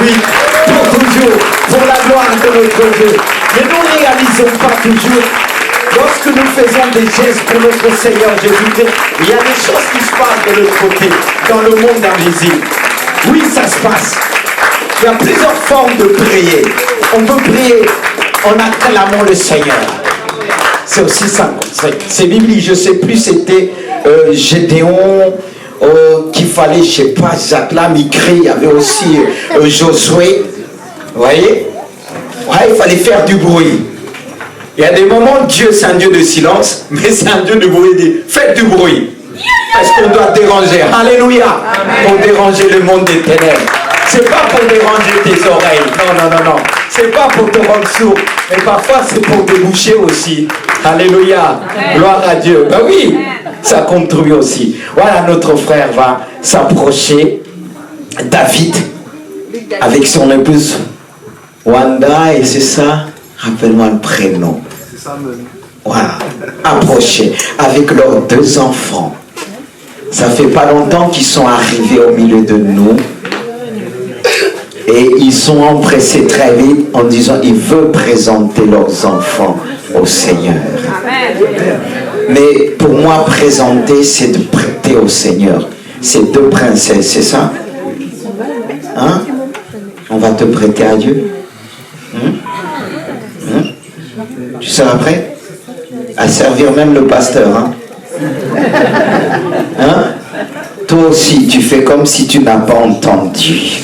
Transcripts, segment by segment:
aujourd'hui, pour toujours, pour la gloire de notre Dieu. Mais nous ne réalisons pas toujours. Lorsque nous faisons des gestes pour notre Seigneur Jésus-Christ, il y a des choses qui se passent de l'autre côté, dans le monde invisible. Oui, ça se passe. Il y a plusieurs formes de prier. On peut prier en acclamant le Seigneur. C'est aussi ça. C'est biblique. Je ne sais plus, c'était Gédéon, qu'il fallait, je ne sais pas, Jacques il crie. Il y avait aussi Josué. Vous voyez? Ouais, il fallait faire du bruit. Il y a des moments, Dieu c'est un Dieu de silence, mais c'est un Dieu de bruit. Il dit, faites du bruit. Parce qu'on doit déranger. Alléluia. Pour déranger le monde des ténèbres. C'est pas pour déranger tes oreilles. Non. C'est pas pour te rendre sourd. Mais parfois c'est pour déboucher aussi. Alléluia. Gloire à Dieu. Ben oui, ça contribue aussi. Voilà, notre frère va s'approcher. David, avec son épouse Wanda, et c'est ça. Rappelle-moi le prénom. Voilà. Approcher avec leurs 2 enfants. Ça fait pas longtemps qu'ils sont arrivés au milieu de nous. Et ils sont empressés très vite en disant ils veulent présenter leurs enfants au Seigneur. Mais pour moi, présenter, c'est de prêter au Seigneur. C'est 2 princesses, c'est ça? Hein? On va te prêter à Dieu? Tu seras prêt à servir même le pasteur, hein? Toi aussi, tu fais comme si tu n'as pas entendu.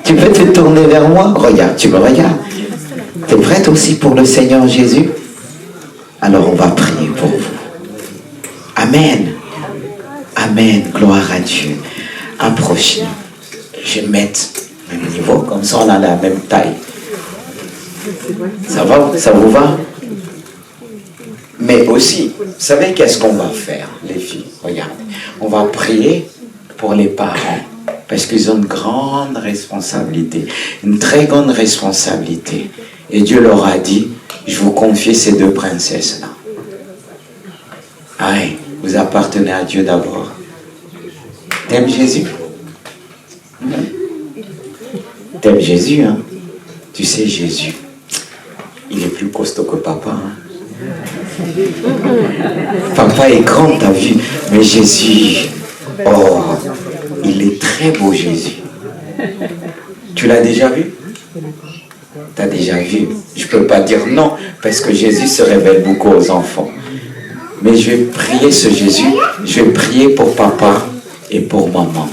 Tu peux te tourner vers moi? Regarde, tu me regardes. Tu es prête aussi pour le Seigneur Jésus? Alors on va prier pour vous. Amen. Amen. Gloire à Dieu. Approchez. Je vais mettre le même niveau, comme ça on a la même taille. Ça va? Ça vous va? Mais aussi, vous savez qu'est-ce qu'on va faire, les filles? Regardez. On va prier pour les parents. Parce qu'ils ont une grande responsabilité. Une très grande responsabilité. Et Dieu leur a dit, je vous confie ces 2 princesses-là. Allez, vous appartenez à Dieu d'abord. T'aimes Jésus? T'aimes Jésus, hein? Tu sais, Jésus, il est plus costaud que papa, hein? Papa est grand, t'as vu? Mais Jésus, oh, il est très beau, Jésus. Tu l'as déjà vu? T'as déjà vu? Je ne peux pas dire non, parce que Jésus se révèle beaucoup aux enfants. Mais je vais prier ce Jésus, je vais prier pour papa et pour maman.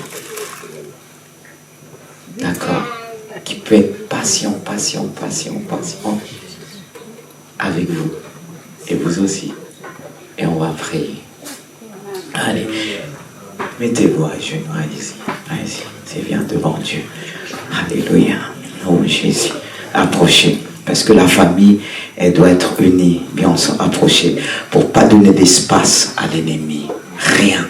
D'accord? Qui peut être patient avec vous. Et vous aussi. Et on va prier. Allez, mettez-vous à genoux, allez-y. Allez-y, c'est bien devant Dieu. Alléluia. Oh Jésus, approchez. Parce que la famille, elle doit être unie, bien approchée, pour ne pas donner d'espace à l'ennemi. Rien.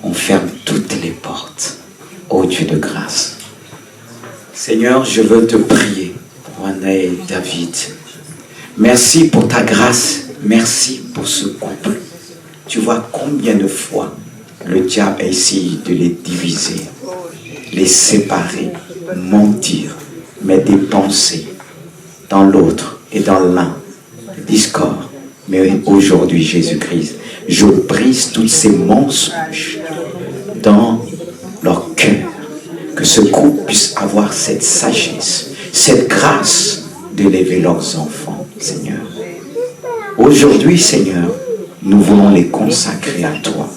On ferme toutes les portes. Ô Dieu de grâce. Seigneur, je veux te prier pour Anna et David. Merci pour ta grâce. Merci pour ce couple. Tu vois combien de fois le diable a essayé de les diviser, les séparer, mentir, mettre des pensées dans l'autre et dans l'un, discorde. Mais aujourd'hui, Jésus-Christ, je brise tous ces mensonges dans leur cœur. Que ce couple puisse avoir cette sagesse, cette grâce d'élever leurs enfants, Seigneur. Aujourd'hui, Seigneur, nous voulons les consacrer à toi.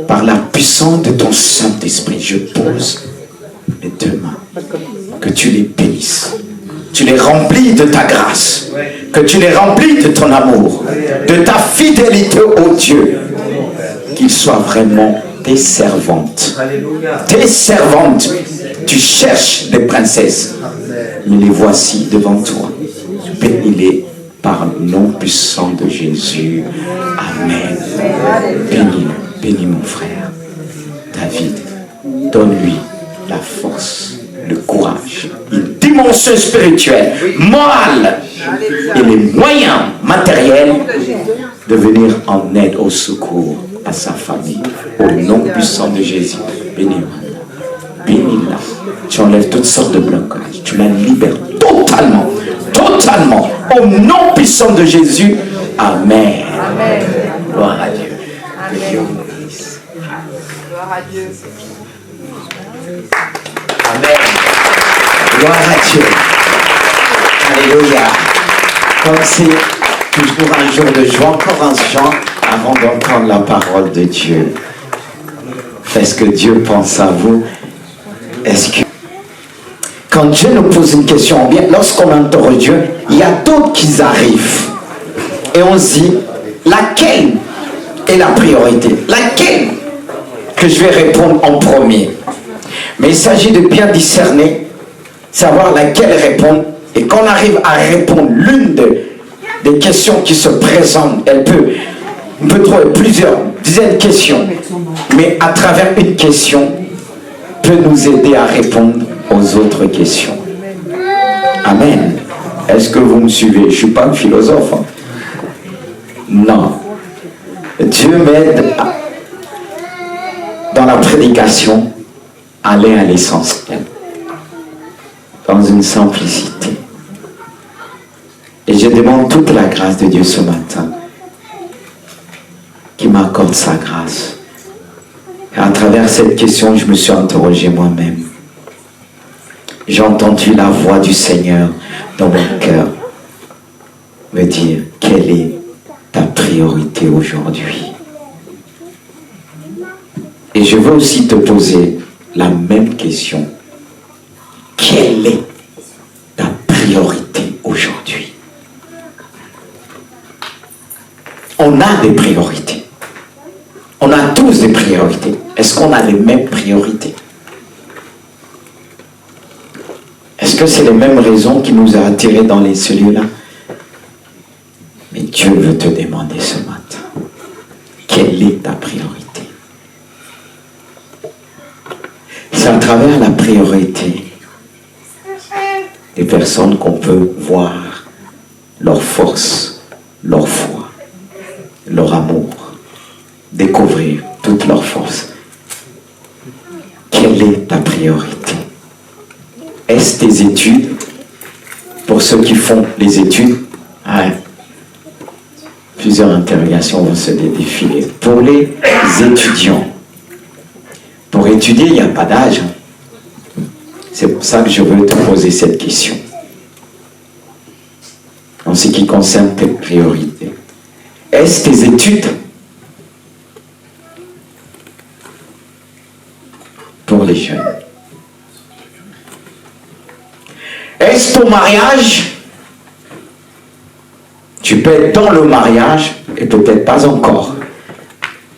Par la puissance de ton Saint-Esprit, je pose mes 2 mains. Que tu les bénisses. Tu les remplis de ta grâce. Que tu les remplis de ton amour. De ta fidélité, ô Dieu. Qu'ils soient vraiment tes servantes. Tes servantes. Tu cherches les princesses. Mais les voici devant toi. Bénis-les par le nom puissant de Jésus. Amen. Bénis-le. Bénis mon frère. David, donne-lui la force, le courage, une dimension spirituelle, morale et les moyens matériels de venir en aide, au secours à sa famille. Au nom puissant de Jésus. Bénis-moi. bénis-la. Tu enlèves toutes sortes de blocages. Tu la libères totalement. Totalement. Au nom puissant de Jésus. Amen. Amen. Gloire à Dieu. Amen. Que Dieu vous bénisse. Gloire à Dieu. Amen. Gloire à Dieu. Alléluia. Comme c'est toujours un jour de joie, encore un chant avant d'entendre la parole de Dieu. Est-ce que Dieu pense à vous? Est-ce que quand Dieu nous pose une question, bien, lorsqu'on interroge Dieu, il y a d'autres qui arrivent. Et on se dit, laquelle est la priorité? Laquelle que je vais répondre en premier? Mais il s'agit de bien discerner, savoir laquelle répondre. Et quand on arrive à répondre l'une des questions qui se présentent, on peut trouver plusieurs dizaines de questions. Mais à travers une question, peut nous aider à répondre aux autres questions. Amen. Est-ce que vous me suivez? Je ne suis pas un philosophe. Hein? Non. Dieu m'aide dans la prédication à aller à l'essentiel. Dans une simplicité. Et je demande toute la grâce de Dieu ce matin. Qui m'accorde sa grâce. Et à travers cette question, je me suis interrogé moi-même. J'ai entendu la voix du Seigneur dans mon cœur me dire, quelle est ta priorité aujourd'hui? Et je veux aussi te poser la même question. Quelle est ta priorité aujourd'hui? On a des priorités. On a tous des priorités. Est-ce qu'on a les mêmes priorités? Est-ce que c'est les mêmes raisons qui nous ont attirés dans ces lieux-là? Mais Dieu veut te demander ce matin, quelle est ta priorité? C'est à travers la priorité des personnes qu'on peut voir leur force, leur foi, leur amour, découvrir toute leur force. Quelle est ta priorité? Est-ce tes études? Pour ceux qui font les études, plusieurs interrogations vont se défiler. Pour les étudiants, pour étudier, il n'y a pas d'âge. C'est pour ça que je veux te poser cette question. En ce qui concerne tes priorités. Est-ce tes études? Pour les jeunes. Est-ce ton mariage? Tu peux être dans le mariage et peut-être pas encore.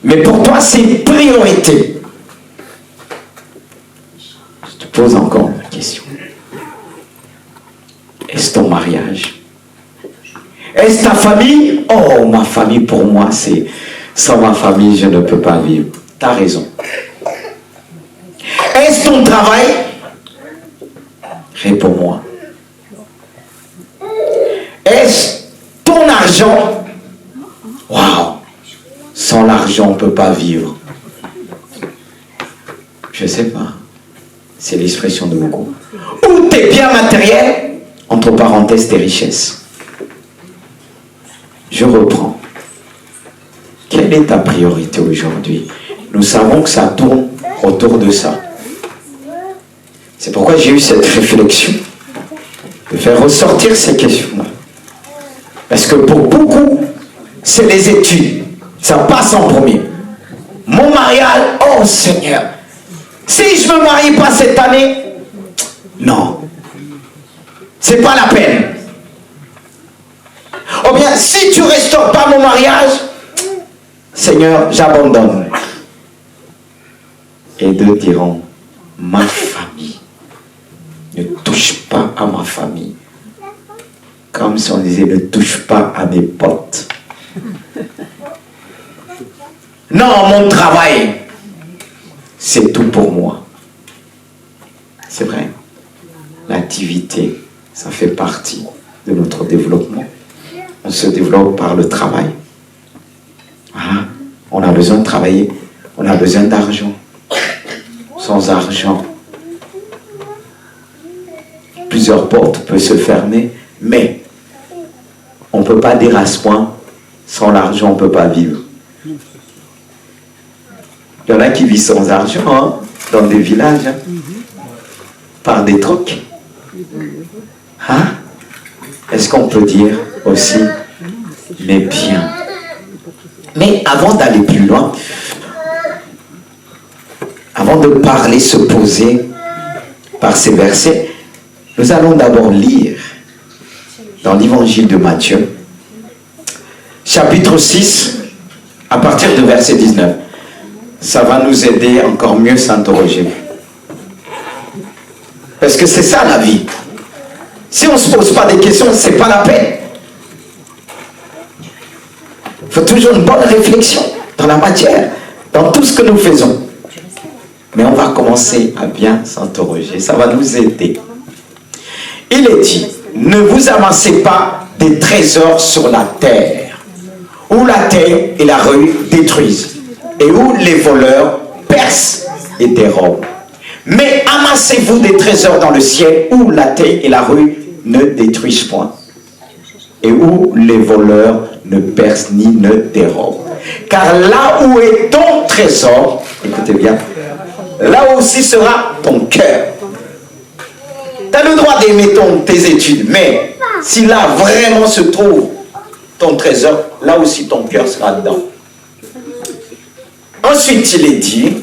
Mais pour toi, c'est une priorité. Je te pose encore une question. Est-ce ton mariage? Est-ce ta famille? Oh, ma famille, pour moi, c'est... Sans ma famille, je ne peux pas vivre. Tu as raison. Est-ce ton travail? Réponds-moi. Est-ce ton argent? Waouh! Sans l'argent, on ne peut pas vivre. Je ne sais pas. C'est l'expression de beaucoup. Ou tes biens matériels, entre parenthèses, tes richesses. Je reprends. Quelle est ta priorité aujourd'hui? Nous savons que ça tourne autour de ça. C'est pourquoi j'ai eu cette réflexion de faire ressortir ces questions-là. Parce que pour beaucoup, c'est les études. Ça passe en premier. Mon mariage, oh Seigneur, si je ne me marie pas cette année, non. C'est pas la peine. Ou bien, si tu ne restaures pas mon mariage, Seigneur, j'abandonne. Et deux diront, ma famille. Ne touche pas à ma famille. Comme si on disait, ne touche pas à mes potes. Non, mon travail, c'est tout pour moi. C'est vrai. L'activité, ça fait partie de notre développement. On se développe par le travail. Voilà. On a besoin de travailler. On a besoin d'argent. Sans argent, plusieurs portes peuvent se fermer, mais on ne peut pas dire à ce point, sans l'argent, on ne peut pas vivre. Il y en a qui vivent sans argent, hein, dans des villages, hein, par des trucs. Hein? Est-ce qu'on peut dire aussi les biens? Mais avant d'aller plus loin, avant de parler, se poser par ces versets, nous allons d'abord lire dans l'évangile de Matthieu, chapitre 6, à partir de verset 19. Ça va nous aider encore mieux s'interroger. Parce que c'est ça la vie. Si on ne se pose pas des questions, ce n'est pas la peine. Il faut toujours une bonne réflexion dans la matière, dans tout ce que nous faisons. Mais on va commencer à bien s'interroger. Ça va nous aider. Il est dit, ne vous amassez pas des trésors sur la terre, où la terre et la rue détruisent, et où les voleurs percent et dérobent. Mais amassez-vous des trésors dans le ciel, où la terre et la rue ne détruisent point, et où les voleurs ne percent ni ne dérobent. Car là où est ton trésor, écoutez bien, là aussi sera ton cœur. Tu as le droit d'aimer tes études, mais si là vraiment se trouve ton trésor, là aussi ton cœur sera dedans. Ensuite, il est dit,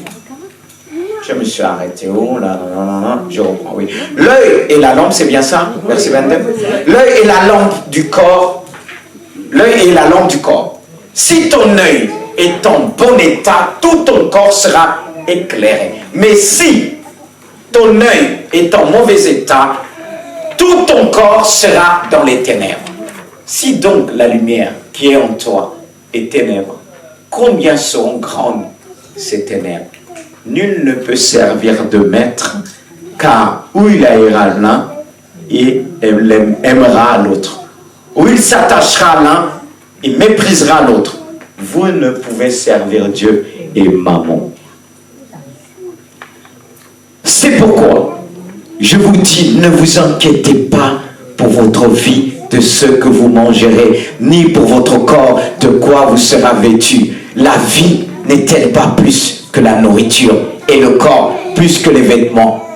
je me suis arrêté, oh là là là là, je reprends, oui. L'œil et la lampe, c'est bien ça, verset 22. L'œil est la lampe du corps, l'œil est la lampe du corps. Si ton œil est en bon état, tout ton corps sera éclairé. Mais si ton œil est en mauvais état, tout ton corps sera dans les ténèbres. Si donc la lumière qui est en toi est ténèbre, combien seront grandes ces ténèbres? Nul ne peut servir de maître, car où il haïra l'un, il aimera l'autre. Où il s'attachera à l'un, il méprisera l'autre. Vous ne pouvez servir Dieu et Mammon. C'est pourquoi je vous dis, ne vous inquiétez pas pour votre vie de ce que vous mangerez, ni pour votre corps de quoi vous sera vêtu. La vie n'est-elle pas plus que la nourriture, et le corps plus que les vêtements?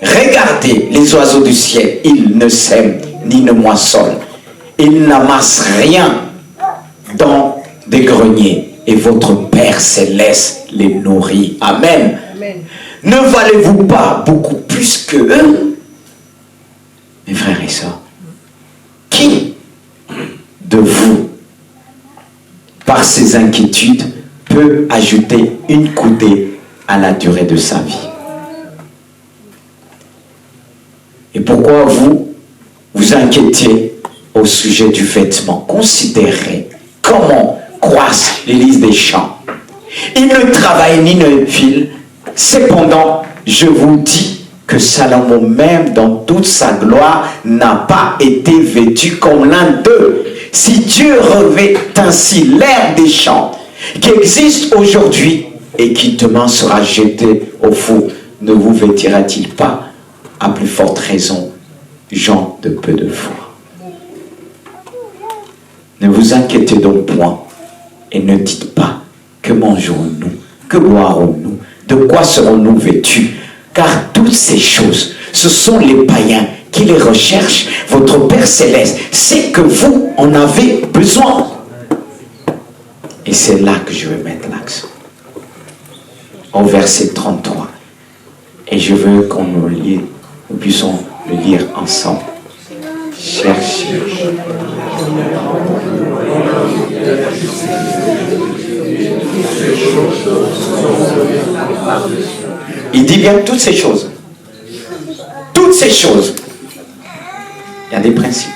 Regardez les oiseaux du ciel, ils ne sèment ni ne moissonnent, ils n'amassent rien dans des greniers, et votre Père céleste les nourrit. Amen. Amen. Ne valez-vous pas beaucoup plus que eux? Mes frères et sœurs, qui de vous, par ses inquiétudes, peut ajouter une coudée à la durée de sa vie? Et pourquoi vous vous inquiétez au sujet du vêtement? Considérez comment croissent les lys des champs. Ils ne travaillent ni ne filent. Cependant, je vous dis que Salomon même dans toute sa gloire n'a pas été vêtu comme l'un d'eux. Si Dieu revêt ainsi l'herbe des champs qui existe aujourd'hui et qui demain sera jeté au four, ne vous vêtira-t-il pas à plus forte raison, gens de peu de foi? Ne vous inquiétez donc point et ne dites pas, que mangerons-nous, que boirons-nous, de quoi serons-nous vêtus? Car toutes ces choses, ce sont les païens qui les recherchent. Votre Père céleste sait que vous en avez besoin. Et c'est là que je vais mettre l'accent. Au verset 33. Et je veux qu'on nous puissions le lire ensemble. Cherchez. Il dit bien toutes ces choses. Toutes ces choses. Il y a des principes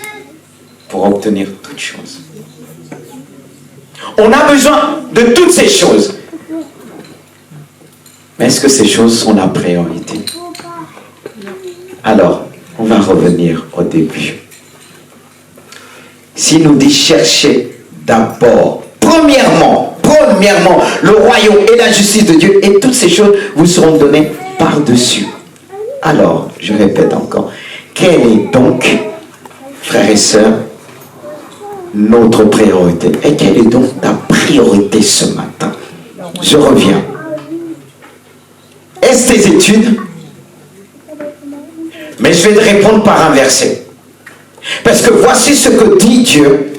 pour obtenir toutes choses. On a besoin de toutes ces choses. Mais est-ce que ces choses sont la priorité? Alors, on va revenir au début. S'il nous dit chercher d'abord, premièrement, le royaume et la justice de Dieu, et toutes ces choses vous seront données par-dessus. Alors, je répète encore, Quelle est donc, frères et sœurs, notre priorité? Et quelle est donc ta priorité ce matin? Je reviens. Est-ce tes études? Mais je vais te répondre par un verset. Parce que voici ce que dit Dieu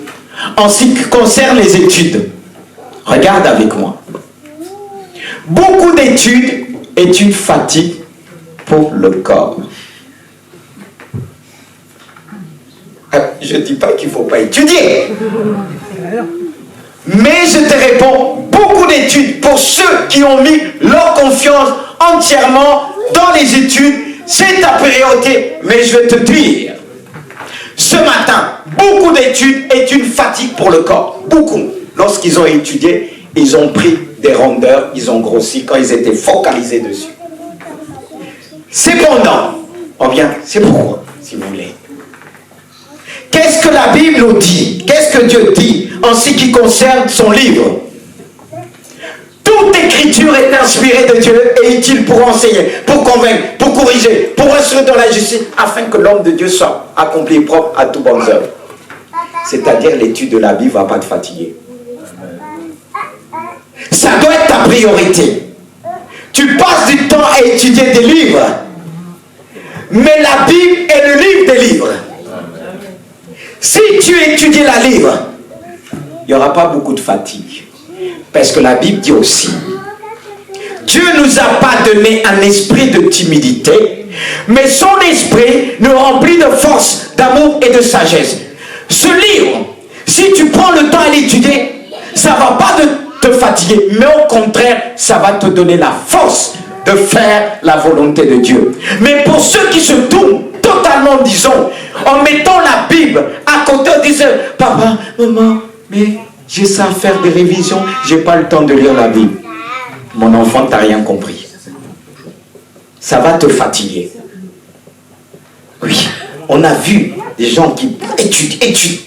en ce qui concerne les études. Regarde avec moi. Beaucoup d'études est une fatigue pour le corps. Je ne dis pas qu'il ne faut pas étudier. Mais je te réponds, beaucoup d'études pour ceux qui ont mis leur confiance entièrement dans les études, c'est ta priorité. Mais je vais te dire, ce matin, beaucoup d'études est une fatigue pour le corps. Beaucoup. Lorsqu'ils ont étudié, ils ont pris des rondeurs, ils ont grossi quand ils étaient focalisés dessus. Cependant, oh bien, c'est pourquoi, si vous voulez. Qu'est-ce que la Bible nous dit? Qu'est-ce que Dieu dit en ce qui concerne son livre? Toute écriture est inspirée de Dieu et utile pour enseigner, pour convaincre, pour corriger, pour instruire dans la justice, afin que l'homme de Dieu soit accompli et propre à toutes bonnes œuvres. C'est-à-dire l'étude de la Bible ne va pas te fatiguer. Ça doit être ta priorité. Tu passes du temps à étudier des livres, mais la Bible est le livre des livres. Si tu étudies la livre, il n'y aura pas beaucoup de fatigue. Parce que la Bible dit aussi, Dieu ne nous a pas donné un esprit de timidité, mais son esprit nous remplit de force, d'amour et de sagesse. Ce livre, si tu prends le temps à l'étudier, ça ne va pas te fatiguer, mais au contraire, ça va te donner la force de faire la volonté de Dieu. Mais pour ceux qui se tournent totalement, disons, en mettant la Bible à côté, disent, papa, maman, mais j'ai ça à faire des révisions, j'ai pas le temps de lire la Bible. Mon enfant, t'as rien compris. Ça va te fatiguer. Oui, on a vu des gens qui étudient,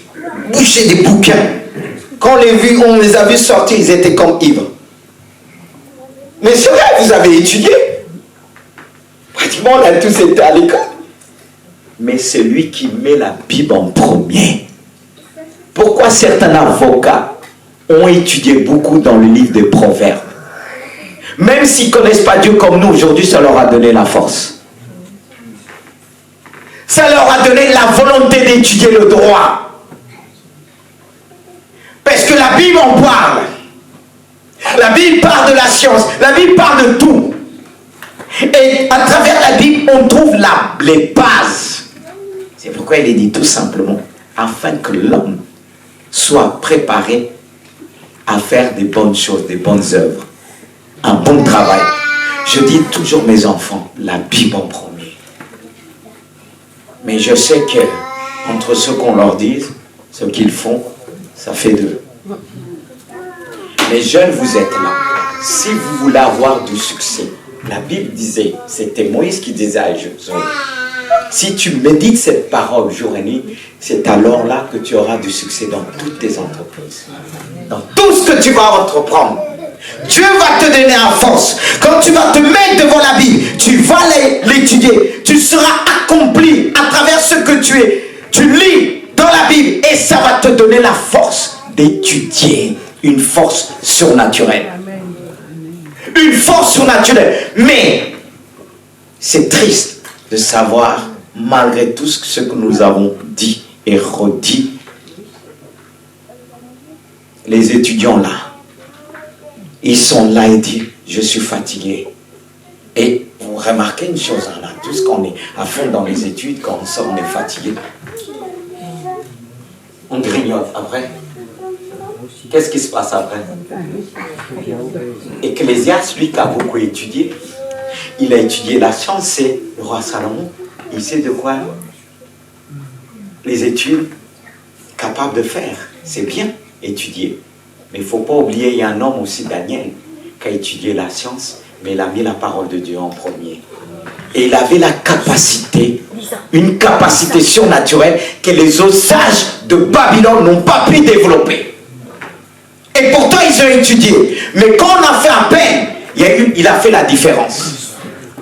bouchaient des bouquins. Quand on les a vus sortir, ils étaient comme ivres. Mais c'est vrai, vous avez étudié. Pratiquement, on a tous été à l'école. Mais celui qui met la Bible en premier. Pourquoi certains avocats ont étudié beaucoup dans le livre des Proverbes? Même s'ils ne connaissent pas Dieu comme nous, aujourd'hui, ça leur a donné la force. Ça leur a donné la volonté d'étudier le droit. Parce que la Bible en parle. La Bible parle de la science. La Bible parle de tout. Et à travers la Bible, on trouve les bases. C'est pourquoi il est dit tout simplement, afin que l'homme soit préparé à faire des bonnes choses, des bonnes œuvres, un bon travail. Je dis toujours mes enfants, la Bible en premier. Mais je sais que entre ce qu'on leur dit, ce qu'ils font, ça fait deux. Les jeunes, vous êtes là. Si vous voulez avoir du succès, la Bible disait, c'était Moïse qui disait à Josué, si tu médites cette parole jour et nuit, c'est alors là que tu auras du succès dans toutes tes entreprises. Dans tout ce que tu vas entreprendre. Dieu va te donner la force. Quand tu vas te mettre devant la Bible, tu vas l'étudier. Tu seras accompli à travers ce que tu lis dans la Bible. Et ça va te donner la force d'étudier. Une force surnaturelle. Une force surnaturelle. Mais c'est triste de savoir, malgré tout ce que nous avons dit et redit, les étudiants là, ils sont là et disent, je suis fatigué. Et vous remarquez une chose, là, tout ce qu'on est à fond dans les études, quand on sort, on est fatigué. On grignote après. Qu'est-ce qui se passe après? Ecclésiaste, lui qui a beaucoup étudié, il a étudié la science, c'est le roi Salomon. Il sait de quoi les études capables de faire. C'est bien étudier. Mais il ne faut pas oublier, il y a un homme aussi, Daniel, qui a étudié la science, mais il a mis la parole de Dieu en premier. Et il avait la capacité, une capacité surnaturelle que les autres sages de Babylone n'ont pas pu développer. Et pourtant, ils ont étudié. Mais quand on a fait appel, il a fait la différence.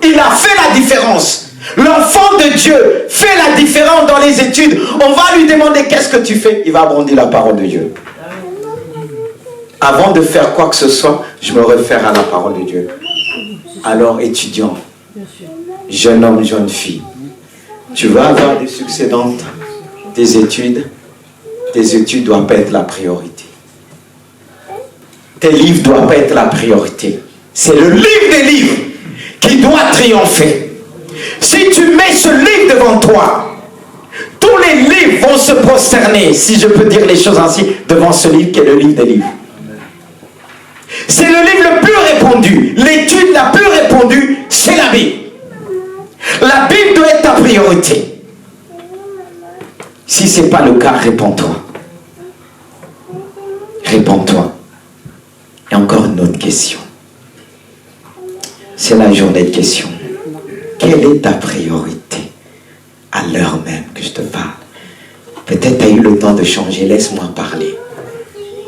Il a fait la différence. L'enfant de de Dieu fait la différence dans les études, on va lui demander qu'est-ce que tu fais, il va brandir la parole de Dieu. Avant de faire quoi que ce soit, je me réfère à la parole de Dieu. Alors, étudiant, jeune homme, jeune fille, tu veux avoir des succès dans tes études ne doivent pas être la priorité. Tes livres ne doivent pas être la priorité. C'est le livre des livres qui doit triompher. Si tu mets ce livre devant toi, tous les livres vont se prosterner, si je peux dire les choses ainsi, devant ce livre qui est le livre des livres. C'est le livre le plus répandu. L'étude la plus répandue, c'est la Bible. La Bible doit être ta priorité. Si ce n'est pas le cas, réponds-toi. Réponds-toi. Et encore une autre question. C'est la journée de questions. Quelle est ta priorité à l'heure même que je te parle? Peut-être tu as eu le temps de changer. Laisse-moi parler.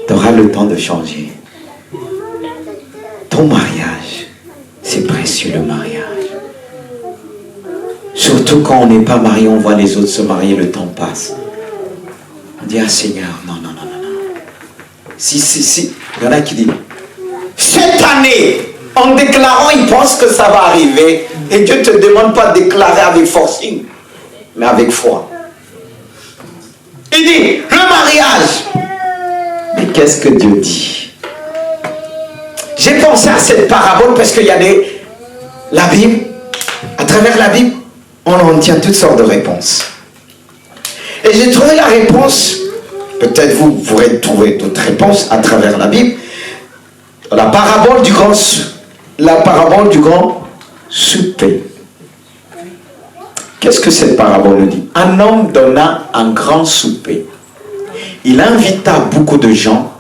Tu auras le temps de changer. Ton mariage, c'est précieux le mariage. Surtout quand on n'est pas marié, on voit les autres se marier, le temps passe. On dit, ah Seigneur, non. Si. Il y en a qui disent, cette année, en déclarant, ils pensent que ça va arriver. Et Dieu ne te demande pas de déclarer avec forcing, mais avec foi. Il dit, le mariage. Mais qu'est-ce que Dieu dit? J'ai pensé à cette parabole parce qu'il y a la Bible, à travers la Bible, on en tient toutes sortes de réponses. Et j'ai trouvé la réponse, peut-être vous pourrez trouver d'autres réponses à travers la Bible, la parabole du grand souper. Qu'est-ce que cette parabole dit? Un homme donna un grand souper. Il invita beaucoup de gens.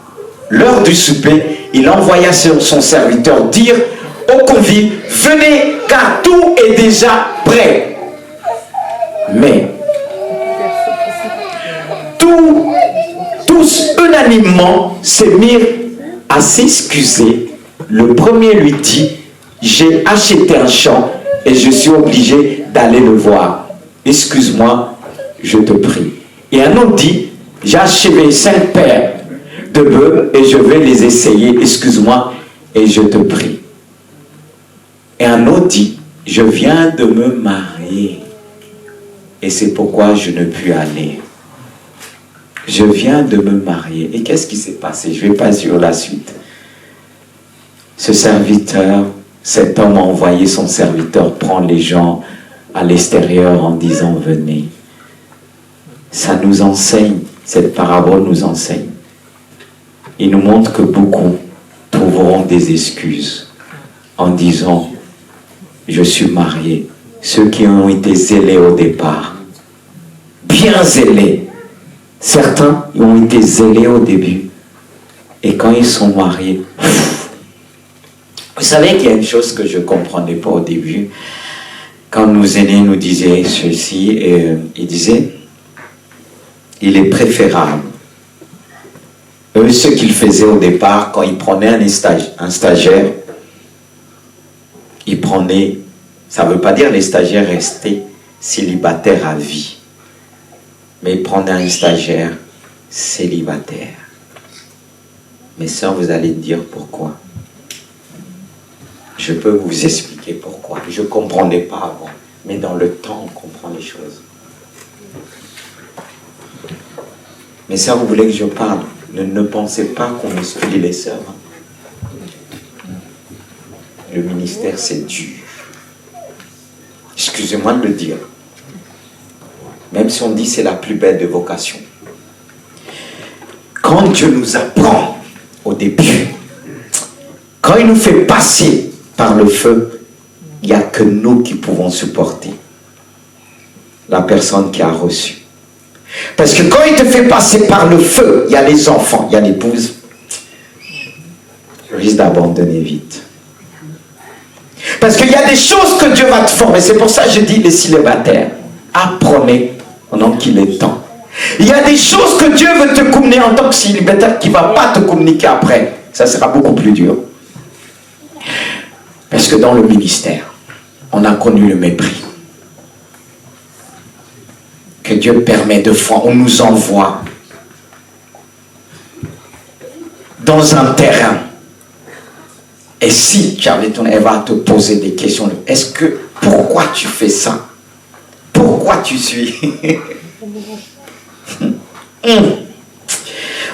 L'heure du souper, il envoya son serviteur dire aux convives, venez car tout est déjà prêt. Mais tous unanimement se mirent à s'excuser. Le premier lui dit, j'ai acheté un champ et je suis obligé d'aller le voir. Excuse-moi, je te prie. Et un autre dit, j'ai achevé 5 paires de bœufs et je vais les essayer. Excuse-moi et je te prie. Et un autre dit, je viens de me marier et c'est pourquoi je ne puis aller. Je viens de me marier. Et qu'est-ce qui s'est passé? Je ne vais pas sur la suite. Ce serviteur, cet homme a envoyé son serviteur prendre les gens à l'extérieur en disant venez. Ça nous enseigne, cette parabole nous enseigne. Il nous montre que beaucoup trouveront des excuses en disant je suis marié. Ceux qui ont été zélés au départ, bien zélés. Certains ont été zélés au début. Et quand ils sont mariés, vous savez qu'il y a une chose que je ne comprenais pas au début. Quand nos aînés nous disaient ceci, et ils disaient, il est préférable. Eux, ce qu'ils faisaient au départ, quand ils prenaient un stagiaire, ils prenaient, ça ne veut pas dire les stagiaires restaient célibataires à vie, mais ils prenaient un stagiaire célibataire. Mes sœurs, vous allez me dire pourquoi. Je peux vous expliquer pourquoi. Je ne comprenais pas avant, mais dans le temps, on comprend les choses. Mes sœurs, vous voulez que je parle? Ne pensez pas qu'on exclut les sœurs. Le ministère, c'est dur. Excusez-moi de le dire. Même si on dit c'est la plus belle de vocations. Quand Dieu nous apprend au début, quand il nous fait passer par le feu, il n'y a que nous qui pouvons supporter la personne qui a reçu. Parce que quand il te fait passer par le feu, il y a les enfants, il y a l'épouse, tu risques d'abandonner vite. Parce qu'il y a des choses que Dieu va te former. C'est pour ça que je dis les célibataires, apprenez pendant qu'il est temps. Il y a des choses que Dieu veut te communiquer en tant que célibataire qui ne va pas te communiquer après. Ça sera beaucoup plus dur. Parce que dans le ministère, on a connu le mépris. Dieu permet de fois, on nous envoie dans un terrain. Et si tu avais ton, elle va te poser des questions. Est-ce que, pourquoi tu fais ça? Pourquoi tu suis?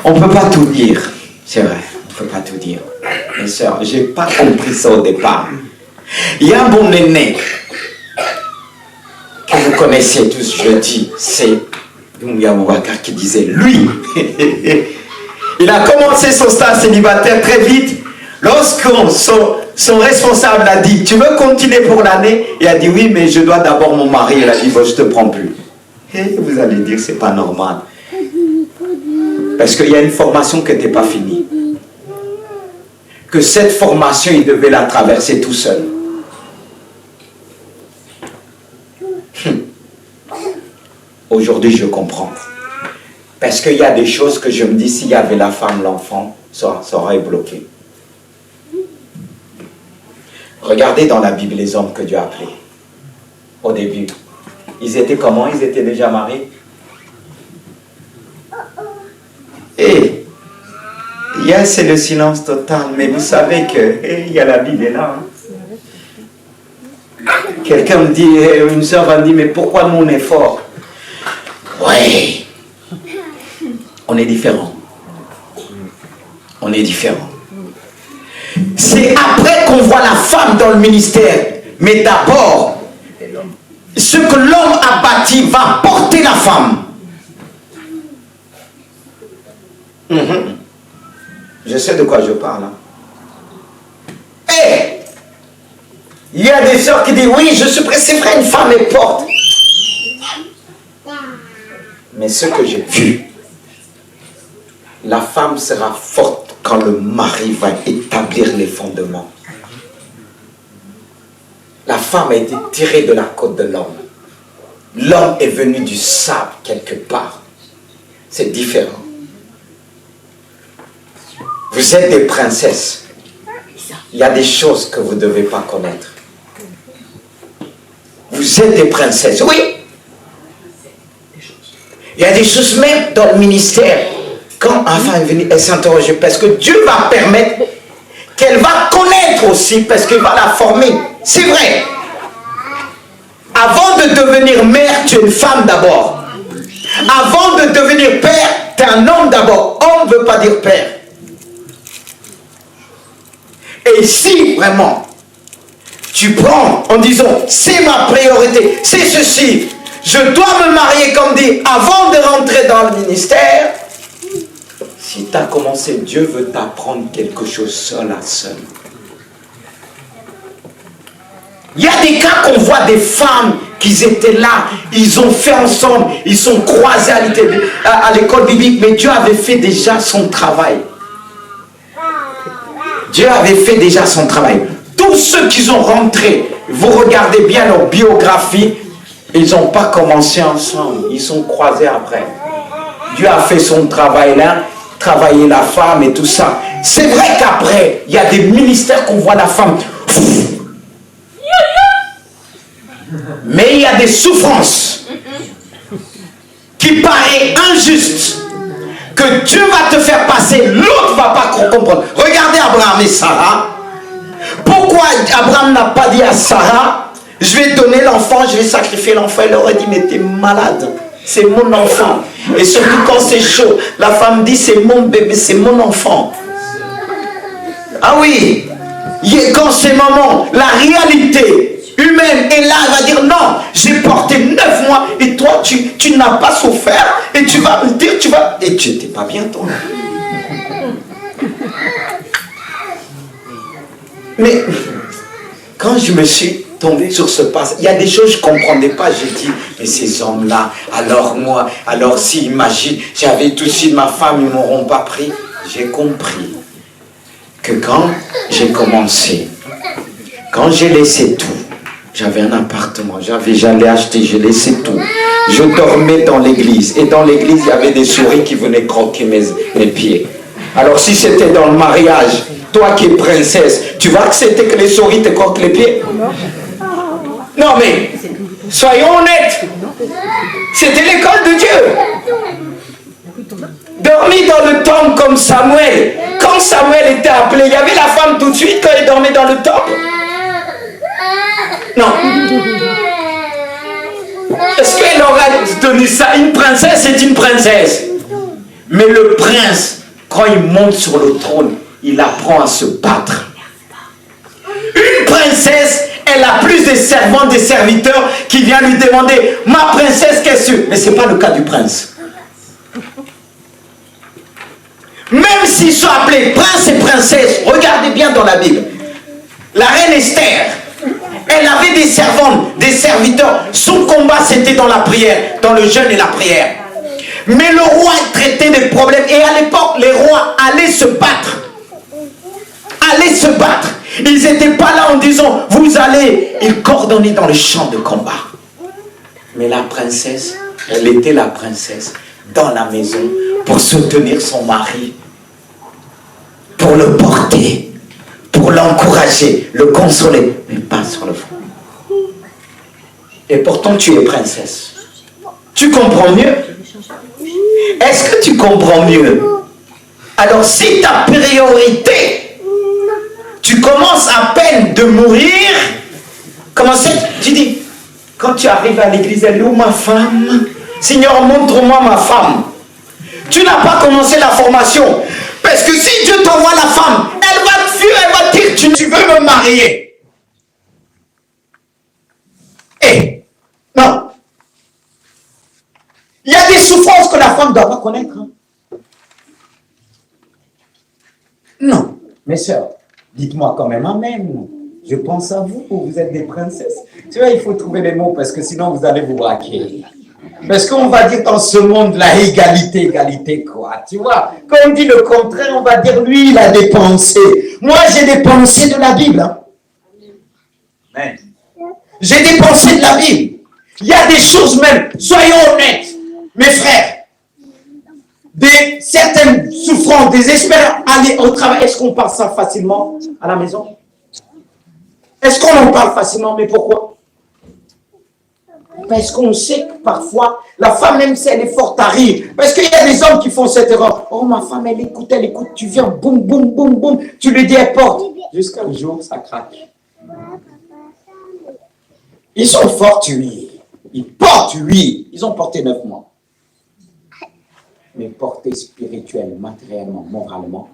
On ne peut pas tout dire. C'est vrai, on ne peut pas tout dire. Mes sœurs, je n'ai pas compris ça au départ. Il y a un bon aîné que vous connaissez tous, je dis, c'est Dunga Boubacar qui disait, lui, il a commencé son stage célibataire très vite. Lorsqu'on son responsable a dit, tu veux continuer pour l'année? Il a dit, oui, mais je dois d'abord mon mari. Il a dit, bon, je ne te prends plus. Et vous allez dire, c'est pas normal. Parce qu'il y a une formation qui n'était pas finie. Que cette formation, il devait la traverser tout seul. Aujourd'hui, je comprends. Parce qu'il y a des choses que je me dis, s'il y avait la femme, l'enfant, ça aurait bloqué. Regardez dans la Bible les hommes que Dieu a appelés. Au début, ils étaient comment? Ils étaient déjà mariés. Et c'est le silence total. Mais vous savez que il y a la Bible là. Quelqu'un me dit, une soeur va me dire, mais pourquoi nous on est fort? Oui, on est différents. On est différents. C'est après qu'on voit la femme dans le ministère. Mais d'abord, ce que l'homme a bâti va porter la femme. Je sais de quoi je parle. Et il y a des sœurs qui disent, oui, je suis prêt, c'est vrai, une femme est porte. Mais ce que j'ai vu, la femme sera forte quand le mari va établir les fondements. La femme a été tirée de la côte de l'homme. L'homme est venu du sable quelque part. C'est différent. Vous êtes des princesses. Il y a des choses que vous ne devez pas connaître. Vous êtes des princesses, oui. Il y a des choses même dans le ministère. Quand un femme est venue, elle s'interroge parce que Dieu va permettre qu'elle va connaître aussi parce qu'il va la former. C'est vrai. Avant de devenir mère, tu es une femme d'abord. Avant de devenir père, tu es un homme d'abord. Homme ne veut pas dire père. Et si vraiment tu prends en disant c'est ma priorité, c'est ceci, je dois me marier comme dit avant de rentrer dans le ministère. Si tu as commencé, Dieu veut t'apprendre quelque chose seul à seul. Il y a des cas qu'on voit des femmes qui étaient là, ils ont fait ensemble, ils sont croisés à l'école biblique, mais Dieu avait fait déjà son travail. Dieu avait fait déjà son travail. Tous ceux qui sont rentrés, vous regardez bien leur biographie, ils n'ont pas commencé ensemble, ils sont croisés après. Dieu a fait son travail là, travailler la femme et tout ça. C'est vrai qu'après, il y a des ministères qu'on voit la femme. Mais il y a des souffrances qui paraissent injustes. Que Dieu va te faire passer, l'autre ne va pas comprendre. Regardez Abraham et Sarah. Pourquoi Abraham n'a pas dit à Sarah, je vais donner l'enfant, je vais sacrifier l'enfant? Elle aurait dit, mais t'es malade, c'est mon enfant. Et surtout quand c'est chaud, la femme dit, c'est mon bébé, c'est mon enfant. Ah oui, quand c'est maman, la réalité humaine est là, elle va dire non, j'ai porté 9 mois et toi tu n'as pas souffert et tu vas me dire, et tu n'étais pas bien toi. Mais quand je me suis tombé sur ce passage, il y a des choses que je ne comprenais pas. J'ai dit, mais ces hommes-là, alors moi, alors si, imagine, j'avais tout de suite ma femme, ils ne m'auront pas pris. J'ai compris que quand j'ai commencé, quand j'ai laissé tout, j'avais un appartement, j'allais acheter, j'ai laissé tout. Je dormais dans l'église. Et dans l'église, il y avait des souris qui venaient croquer mes pieds. Alors si c'était dans le mariage, toi qui es princesse, tu vas accepter que les souris te croquent les pieds? Non mais, soyons honnêtes. C'était l'école Dormi dans le temple comme Samuel. Quand Samuel était appelé, il y avait la femme tout de suite quand il dormait dans le temple. Non. Est-ce qu'elle aura tenu ça? Une princesse est une princesse. Mais le prince, quand il monte sur le trône, il apprend à se battre. Une princesse, elle a plus de servantes, des serviteurs qui viennent lui demander « Ma princesse, qu'est-ce que... » Mais ce n'est pas le cas du prince. Même s'ils sont appelés princes et princesses, regardez bien dans la Bible. La reine Esther, elle avait des servantes, des serviteurs. Son combat, c'était dans la prière, dans le jeûne et la prière. Mais le roi traitait des problèmes. Et à l'époque, les rois allaient se battre. Allaient se battre. Ils n'étaient pas là en disant, vous allez. Ils coordonnaient dans le champ de combat. Mais la princesse, elle était la princesse dans la maison pour soutenir son mari, pour le porter, pour l'encourager, le consoler, mais pas sur le front. Et pourtant, tu es princesse. Tu comprends mieux? Est-ce que tu comprends mieux? Alors, si ta priorité, tu commences à peine de mourir, comment c'est? Tu dis, quand tu arrives à l'église, elle est où ma femme? Seigneur, montre-moi ma femme. Tu n'as pas commencé la formation. Parce que si Dieu t'envoie la femme, elle va te fuir, elle va te dire, tu veux me marier. Eh, non. Il y a des souffrances que la femme ne doit pas connaître. Hein. Non. Mes soeurs, dites-moi quand même amen. Je pense à vous, vous êtes des princesses. Tu vois, il faut trouver les mots parce que sinon vous allez vous braquer. Parce qu'on va dire dans ce monde, la égalité, égalité quoi, tu vois. Quand on dit le contraire, on va dire lui, il a des pensées. Moi, j'ai des pensées de la Bible. Hein. J'ai des pensées de la Bible. Il y a des choses même, soyons honnêtes, mes frères. Certaines souffrances, des espérances, aller au travail. Est-ce qu'on parle ça facilement à la maison? Est-ce qu'on en parle facilement? Mais pourquoi? Parce qu'on sait que parfois, la femme, même si elle est forte à rire, parce qu'il y a des hommes qui font cette erreur. Oh, ma femme, elle écoute, tu viens, boum, boum, boum, boum, tu lui dis, elle porte. Jusqu'à le jour, ça craque. Ils sont forts, oui. Ils portent, oui. Ils ont porté 9 mois. Mais porter spirituellement, matériellement, moralement,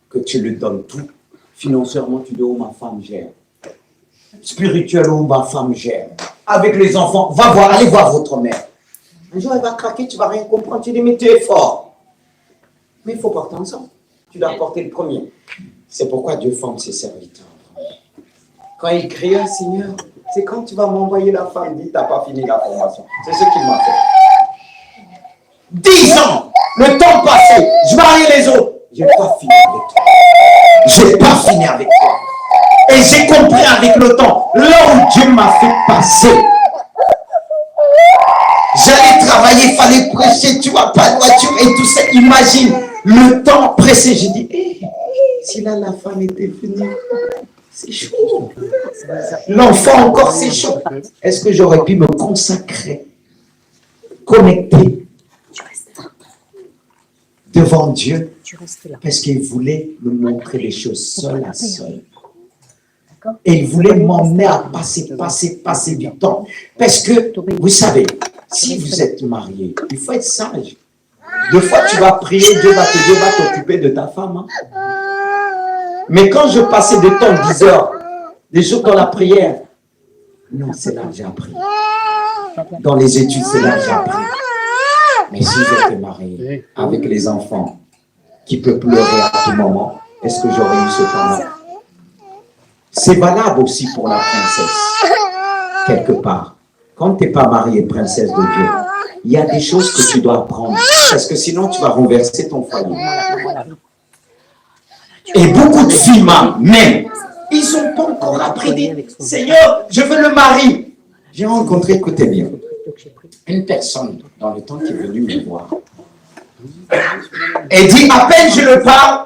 que tu lui donnes tout, financièrement, tu dis, oh, ma femme gère. Spirituellement, ma femme gère. Avec les enfants, va voir, allez voir votre mère. Un jour, elle va craquer, tu ne vas rien comprendre. Tu dis, mais tu es fort. Mais il faut porter ensemble. Tu dois porter le premier. C'est pourquoi Dieu forme ses serviteurs. Quand il crie, Seigneur, c'est quand tu vas m'envoyer la femme, dit, tu n'as pas fini la formation. C'est ce qu'il m'a fait. 10 ans, le temps passé, je mariais les autres. Je n'ai pas fini avec toi. Je n'ai pas fini avec toi. Et j'ai compris avec le temps, là où Dieu m'a fait passer. J'allais travailler, il fallait prêcher, tu vois, pas de voiture et tout ça. Imagine, le temps pressé. J'ai dit, si là la femme était venue, c'est chaud. L'enfant encore, c'est chaud. Est-ce que j'aurais pu me consacrer, connecter devant Dieu parce qu'il voulait me montrer les choses seul à seul. Et il voulait m'emmener à passer du temps. Parce que, vous savez, si vous êtes marié, il faut être sage. Des fois, tu vas prier, Dieu va t'occuper de ta femme. Hein. Mais quand je passais des temps, 10 heures, des jours dans la prière, non, c'est là que j'ai appris. Dans les études, c'est là que j'ai appris. Mais si j'étais marié, avec les enfants, qui peuvent pleurer à tout moment, est-ce que j'aurais eu ce temps-là? C'est valable aussi pour la princesse, quelque part. Quand tu n'es pas mariée, princesse de Dieu, il y a des choses que tu dois apprendre, parce que sinon tu vas renverser ton foyer. Et beaucoup de filles, même, ils n'ont pas encore appris. Seigneur, je veux le mari. J'ai rencontré, écoutez bien, une personne dans le temps qui est venue me voir. Elle dit, à peine je le parle,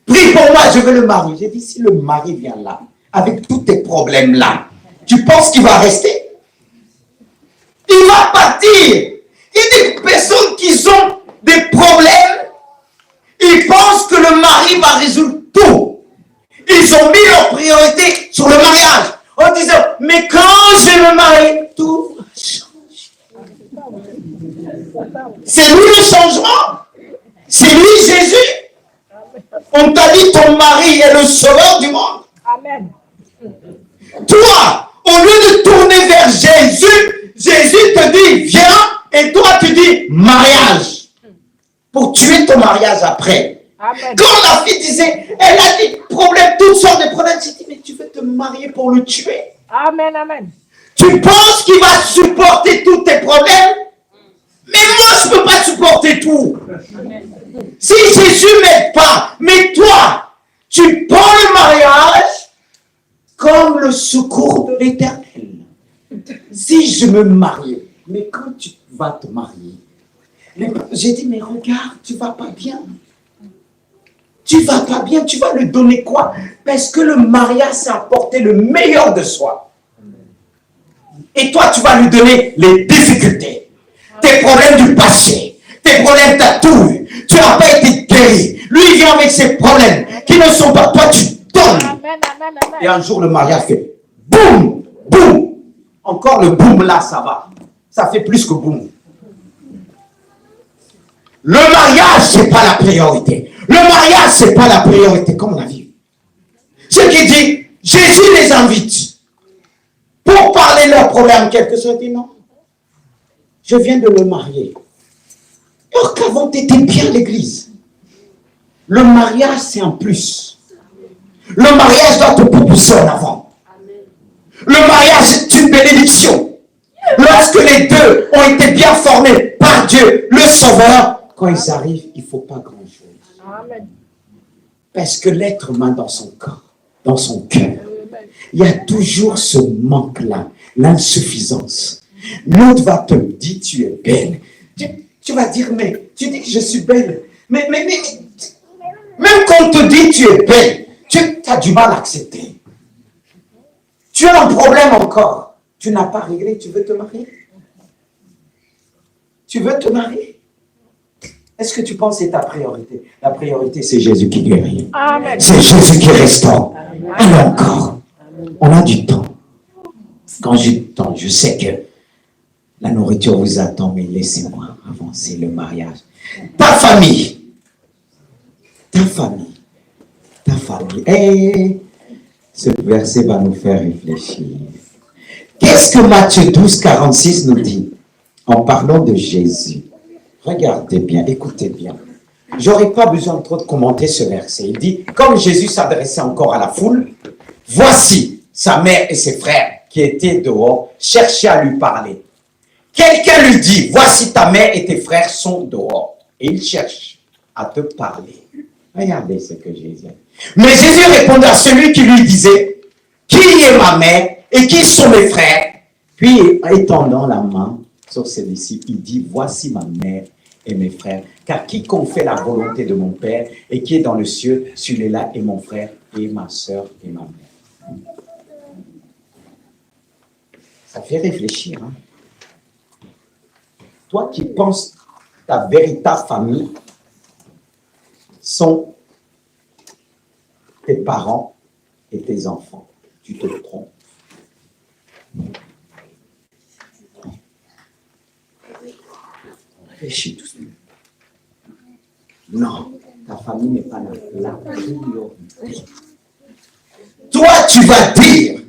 prie pour moi, je veux le mari. J'ai dit, si le mari vient là, avec tous tes problèmes là, tu penses qu'il va rester? Il va partir. Il y a des personnes qui ont des problèmes résoudre tout. Ils ont mis leur priorité sur le mariage en disant, mais quand je vais me marier, tout va changer. C'est lui le changement. C'est lui Jésus. On t'a dit ton mari est le sauveur du monde. Amen. Toi, au lieu de tourner vers Jésus, Jésus te dit viens et toi tu dis mariage. Pour tuer ton mariage après. Amen. Quand la fille disait, elle a dit problème, toutes sortes de problèmes, j'ai dit mais tu veux te marier pour le tuer? Amen, amen. Tu penses qu'il va supporter tous tes problèmes? Mais moi je ne peux pas supporter tout. Si Jésus ne m'aide pas, mais toi, tu prends le mariage comme le secours de l'Éternel. Si je me marie, mais quand tu vas te marier, j'ai dit, mais regarde, tu vas pas bien. Tu vas pas bien, tu vas lui donner quoi? Parce que le mariage, c'est apporter le meilleur de soi. Et toi, tu vas lui donner les difficultés, tes problèmes du passé, tes problèmes, t'as tout eu. Tu n'as pas été guéri. Lui, il vient avec ses problèmes qui ne sont pas. Toi, tu donnes. Amen, amen, amen. Et un jour, le mariage fait boum, boum. Encore le boum là, ça va. Ça fait plus que boum. Le mariage, ce n'est pas la priorité. Le mariage, ce n'est pas la priorité, comme on a vu. Ce qui dit, Jésus les invite pour parler de leurs problèmes. Quelques-uns disent non. Je viens de me marier. Alors qu'avant, tu étais bien à l'église. Le mariage, c'est un plus. Le mariage doit te propulser en avant. Le mariage, c'est une bénédiction. Lorsque les deux ont été bien formés par Dieu, le Sauveur, quand ils arrivent, il ne faut pas grand-chose. Amen. Parce que l'être humain dans son corps, dans son cœur, il y a toujours ce manque-là, l'insuffisance. L'autre va te dire, tu es belle. Tu vas dire, mais tu dis que je suis belle. Mais même quand on te dit tu es belle, tu as du mal à accepter. Tu as un problème encore. Tu n'as pas réglé, tu veux te marier? Tu veux te marier? Est-ce que tu penses que c'est ta priorité? La priorité, c'est Jésus qui guérit. Amen. C'est Jésus qui restaure. Alors encore, on a du temps. Quand j'ai du temps, je sais que la nourriture vous attend, mais laissez-moi avancer le mariage. Ta famille. Ta famille. Ta famille. Et ce verset va nous faire réfléchir. Qu'est-ce que Matthieu 12, 46 nous dit en parlant de Jésus? Regardez bien, écoutez bien. J'aurais pas besoin trop de commenter ce verset. Il dit, comme Jésus s'adressait encore à la foule, voici sa mère et ses frères qui étaient dehors, cherchaient à lui parler. Quelqu'un lui dit, voici ta mère et tes frères sont dehors. Et ils cherchent à te parler. Regardez ce que Jésus a dit. Mais Jésus répondait à celui qui lui disait, qui est ma mère et qui sont mes frères? Puis, étendant la main sur ses disciples, il dit, voici ma mère et mes frères. Car quiconque fait la volonté de mon Père et qui est dans le ciel, celui-là est mon frère et ma soeur et ma mère. Ça fait réfléchir. Hein? Toi qui penses ta véritable famille sont tes parents et tes enfants. Tu te trompes. Réfléchis tout seul. Non, ta famille n'est pas la priorité. Toi, tu vas dire,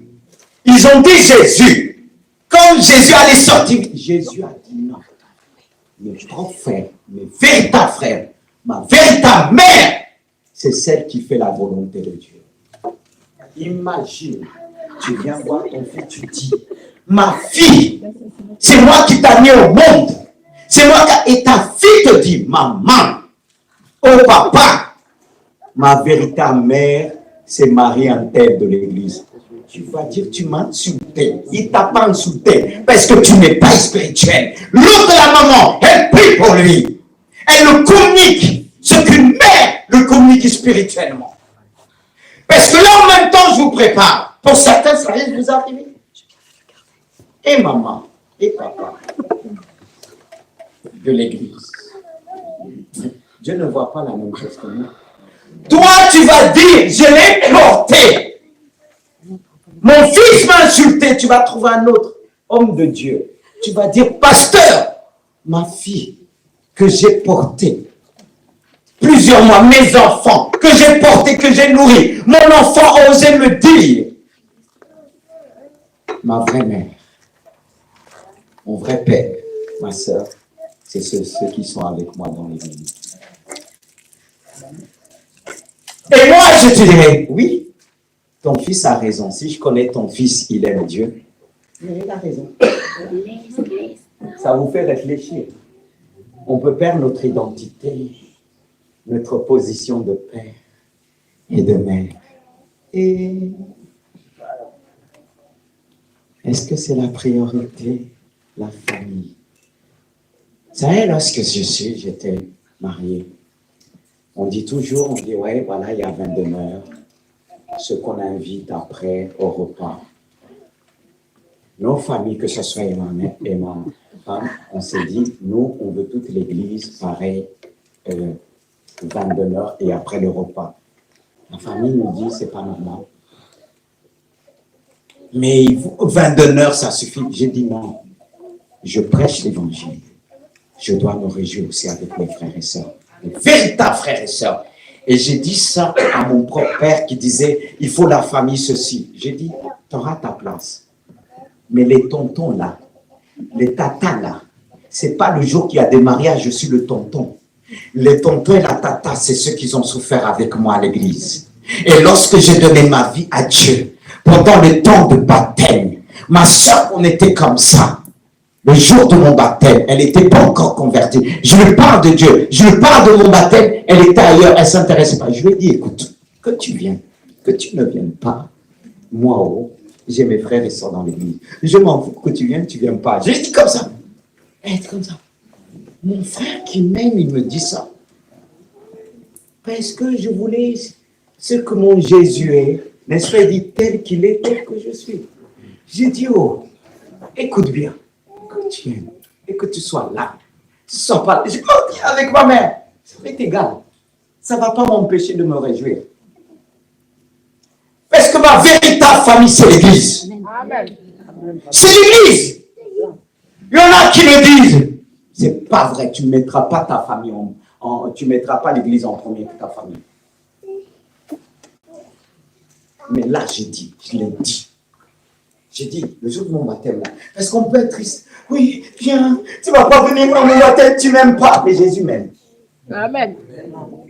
ils ont dit Jésus. Quand Jésus allait sortir, Jésus a dit non. Mes vrais frères, mes véritables frères, ma véritable mère, c'est celle qui fait la volonté de Dieu. Imagine, tu viens voir ton fils, tu dis, ma fille, c'est moi qui t'ai mis au monde. C'est moi qui... Et ta fille te dit, maman, oh papa, ma véritable mère, c'est Marie en tête de l'église. Tu vas dire, tu m'as insulté. Il ne t'a pas insulté parce que tu n'es pas spirituel. L'autre, la maman, elle prie pour lui. Elle le communique. Ce qu'une mère le communique spirituellement. Parce que là, en même temps, je vous prépare. Pour certains, ça risque de vous arriver. Et maman, et papa de l'église. Dieu ne voit pas la même chose que nous. Toi, là, tu vas dire, je l'ai porté. Mon fils m'a insulté, tu vas trouver un autre homme de Dieu. Tu vas dire, pasteur, ma fille que j'ai portée, plusieurs mois, mes enfants que j'ai portés, que j'ai nourris, mon enfant a osé me dire, ma vraie mère, mon vrai père, ma soeur, c'est ceux qui sont avec moi dans l'église. Et moi, je te dirais, oui, ton fils a raison. Si je connais ton fils, il aime Dieu. Mais il a raison. Ça vous fait réfléchir. On peut perdre notre identité, notre position de père et de mère. Et est-ce que c'est la priorité, la famille? Vous savez, lorsque j'étais marié, on dit toujours, on dit, ouais, voilà, il y a 20 demeures, ceux qu'on invite après au repas. Nos familles, que ce soit ma mère et ma femme, on s'est dit, nous, on veut toute l'église, pareil, 20 demeures et après le repas. La famille nous dit, c'est pas normal. Mais 20 demeures, ça suffit. J'ai dit non, je prêche l'évangile. Je dois me réjouir aussi avec mes frères et sœurs, les véritables frères et sœurs. Et j'ai dit ça à mon propre père qui disait, il faut la famille, ceci. J'ai dit, tu auras ta place. Mais les tontons là, les tatas là, c'est pas le jour qu'il y a des mariages, je suis le tonton. Les tontons et la tata, c'est ceux qui ont souffert avec moi à l'église. Et lorsque j'ai donné ma vie à Dieu, pendant le temps de baptême, ma soeur, on était comme ça. Le jour de mon baptême, elle n'était pas encore convertie. Je lui parle de Dieu, je lui parle de mon baptême, elle était ailleurs, elle ne s'intéressait pas. Je lui ai dit, écoute, que tu viennes, que tu ne viennes pas, moi, oh, j'ai mes frères et sœurs dans l'église. Je m'en fous que tu viennes, tu ne viennes pas. Je lui ai dit comme ça. Elle est comme ça. Mon frère qui m'aime, il me dit ça. Parce que je voulais ce que mon Jésus est, n'est-ce pas, il dit tel qu'il est, tel que je suis. J'ai dit, oh, écoute bien, que tu viennes et que tu sois là. Tu ne sois pas là. Je peux dire avec ma mère, ça va être égal. Ça ne va pas m'empêcher de me réjouir. Parce que ma véritable famille, c'est l'église. C'est l'église. Il y en a qui me disent, c'est pas vrai, tu ne mettras pas ta famille tu ne mettras pas l'église en premier que ta famille. Mais là, je l'ai dit. J'ai dit, le jour de mon baptême, là, parce qu'on peut être triste. Oui, viens, tu ne vas pas venir à mon baptême, tu ne m'aimes pas. Mais Jésus m'aime. Amen.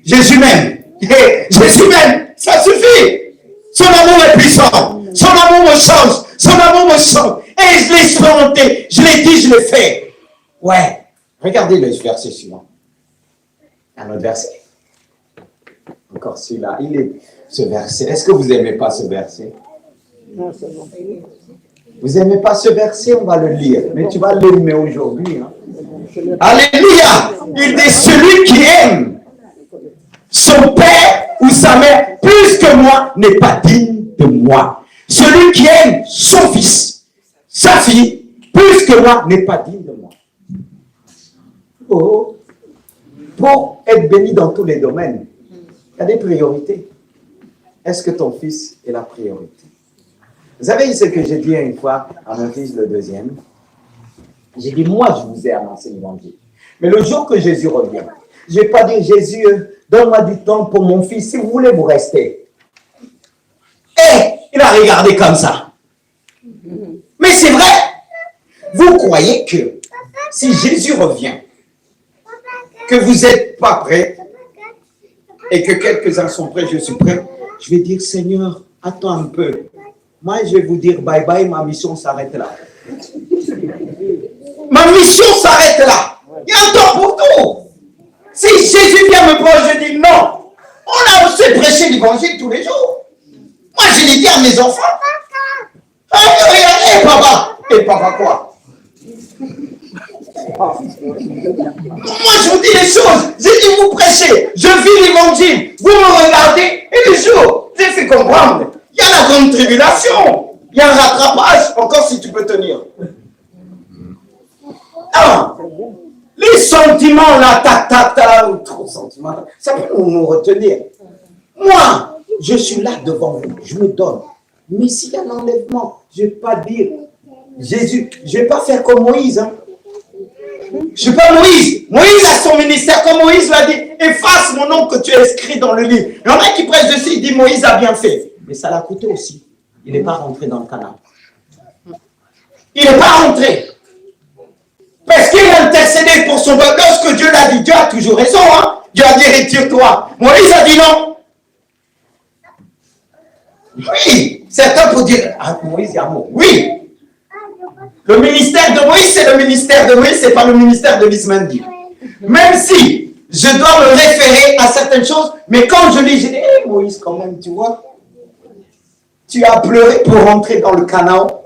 Jésus m'aime. Jésus m'aime. Ça suffit. Son amour est puissant. Son amour me change. Son amour me change. Et je l'ai expérimenté. Je l'ai dit, je l'ai fait. Ouais. Regardez le verset suivant. Un autre verset. Encore celui-là. Il est ce verset. Est-ce que vous n'aimez pas ce verset? Non, c'est bon. Vous n'aimez pas ce verset? On va le lire. Mais tu vas l'aimer aujourd'hui. Hein? Alléluia! Il dit, celui qui aime son père ou sa mère plus que moi n'est pas digne de moi. Celui qui aime son fils, sa fille, plus que moi n'est pas digne de moi. Oh, pour être béni dans tous les domaines, il y a des priorités. Est-ce que ton fils est la priorité? Vous savez ce que j'ai dit une fois à mon fils, le deuxième? J'ai dit, moi, je vous ai annoncé l'évangile. Mais le jour que Jésus revient, je ne vais pas dire, Jésus, donne-moi du temps pour mon fils. Si vous voulez, vous restez. Et il a regardé comme ça. Mais c'est vrai. Vous croyez que si Jésus revient, que vous n'êtes pas prêts et que quelques-uns sont prêts, je suis prêt, je vais dire, Seigneur, attends un peu. Moi, je vais vous dire bye bye, ma mission s'arrête là. Ma mission s'arrête là. Il y a un temps pour tout. Si Jésus vient me prendre, je dis non. On a aussi prêché l'évangile tous les jours. Moi, je l'ai dit à mes enfants. Regardez, papa. Et papa quoi? Moi, je vous dis les choses. J'ai dit, vous prêchez. Je vis l'évangile. Vous me regardez. Et le jour, j'ai fait comprendre. Il y a la grande tribulation. Il y a un rattrapage. Encore si tu peux tenir. Ah, les sentiments, là, trop sentiments, ça peut nous retenir. Moi, je suis là devant vous, je me donne. Mais s'il y a un enlèvement, je ne vais pas dire, Jésus, je ne vais pas faire comme Moïse. Hein. Je ne suis pas Moïse. Moïse a son ministère, comme Moïse l'a dit, efface mon nom que tu as inscrit dans le livre. Il y en a qui prêchent dessus, il dit Moïse a bien fait. Mais ça l'a coûté aussi. Il n'est pas rentré dans le Canaan. Il n'est pas rentré. Parce qu'il a intercédé pour son peuple. Lorsque Dieu l'a dit, Dieu a toujours raison. Hein? Dieu a dit, retire-toi. Moïse a dit non. Oui. Certains peuvent dire, ah, Moïse, il y a un mot. Oui. Le ministère de Moïse, c'est le ministère de Moïse, ce n'est pas le ministère de l'Ismandi. Même si je dois me référer à certaines choses, mais quand je lis, je dis, hey, Moïse, quand même, tu vois, tu as pleuré pour rentrer dans le Canaan.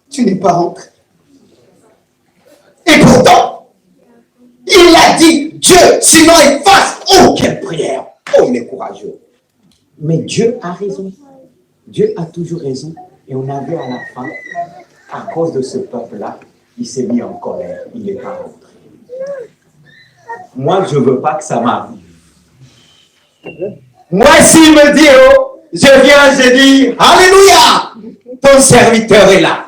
Tu n'es pas rentré. Et pourtant, il a dit, Dieu, sinon il fasse, oh, quelle prière. Oh, il est courageux. Mais Dieu a raison. Dieu a toujours raison. Et on a vu à la fin, à cause de ce peuple-là, il s'est mis en colère. Il n'est pas rentré. Moi, je ne veux pas que ça m'arrive. Moi, s'il me dit, oh, je viens, je dis, Alléluia, ton serviteur est là.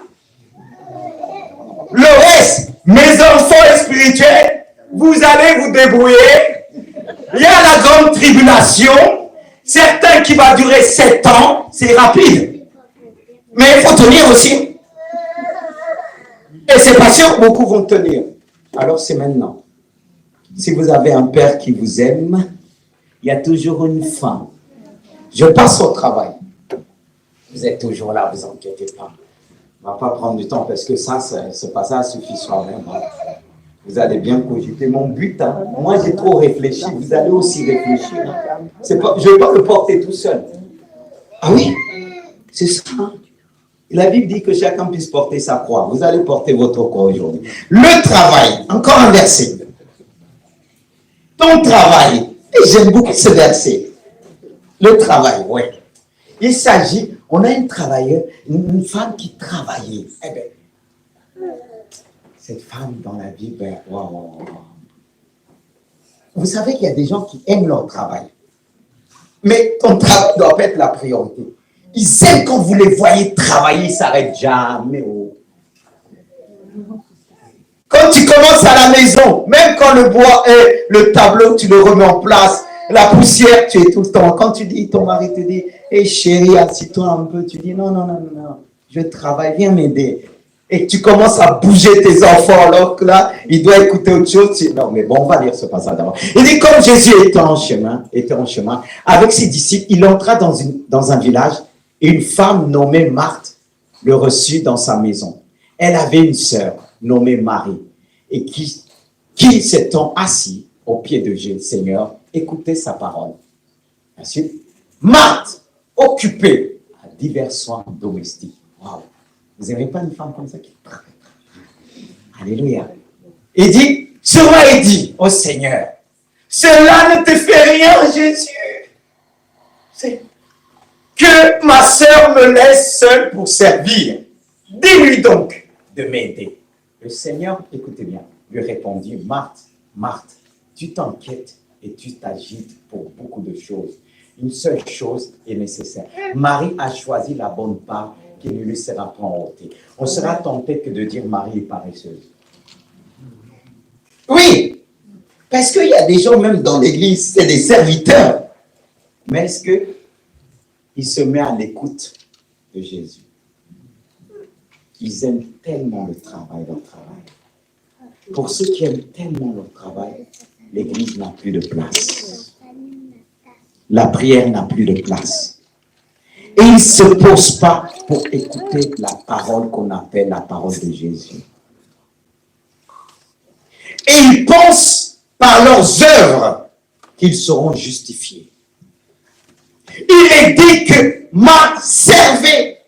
Le reste, mes enfants spirituels, vous allez vous débrouiller. Il y a la grande tribulation. Certains qui va durer 7 ans, c'est rapide. Mais il faut tenir aussi. Et c'est pas sûr que beaucoup vont tenir. Alors c'est maintenant. Si vous avez un père qui vous aime, il y a toujours une fin. Je passe au travail. Vous êtes toujours là, vous inquiétez pas. On ne va pas prendre du temps parce que ça, ce passage suffit soi-même. Hein. Vous allez bien cogiter. Mon but, hein, moi j'ai trop réfléchi. Vous allez aussi réfléchir. Hein. Pas, je ne vais pas le porter tout seul. Ah oui, c'est ça. La Bible dit que chacun puisse porter sa croix. Vous allez porter votre croix aujourd'hui. Le travail, encore un verset. Ton travail. Et j'aime beaucoup ce verset. Le travail, oui. Il s'agit, on a une travailleuse, une femme qui travaillait. Eh bien, cette femme dans la Bible, ben, wow. Vous savez qu'il y a des gens qui aiment leur travail. Mais ton travail doit pas être la priorité. Ils aiment quand vous les voyez travailler, ils ne s'arrêtent jamais. Oh. Quand tu commences à la maison, même quand le bois est le tableau, tu le remets en place. La poussière, tu es tout le temps. Quand tu dis, ton mari te dit, hey chérie, assis-toi un peu, tu dis, non, je travaille, viens m'aider. Et tu commences à bouger tes enfants, alors que là, il doit écouter autre chose. Non, mais bon, on va lire ce passage d'abord. Il dit, comme Jésus était en chemin, avec ses disciples, il entra dans un village, et une femme nommée Marthe le reçut dans sa maison. Elle avait une sœur nommée Marie, et qui s'étant assis au pied de Jésus, Seigneur, écoutait sa parole. Ensuite, Marthe, occupée à divers soins domestiques. Wow. Vous n'avez pas une femme comme ça qui travaille. Alléluia. Il dit, cela est dit au Seigneur, cela ne te fait rien, Jésus. C'est que ma sœur me laisse seule pour servir. Dis-lui donc de m'aider. Le Seigneur, écoutez bien, lui répondit, Marthe, Marthe, tu t'inquiètes et tu t'agites pour beaucoup de choses. Une seule chose est nécessaire. Marie a choisi la bonne part qui ne lui sera pas ôtée. On sera tenté que de dire Marie est paresseuse. Oui, parce qu'il y a des gens même dans l'église, c'est des serviteurs. Mais est-ce qu'il se met à l'écoute de Jésus? Ils aiment tellement le travail, leur travail. Pour ceux qui aiment tellement leur travail, l'église n'a plus de place. La prière n'a plus de place. Et ils ne se posent pas pour écouter la parole qu'on appelle la parole de Jésus. Et ils pensent par leurs œuvres qu'ils seront justifiés. Il est dit que Marthe servait,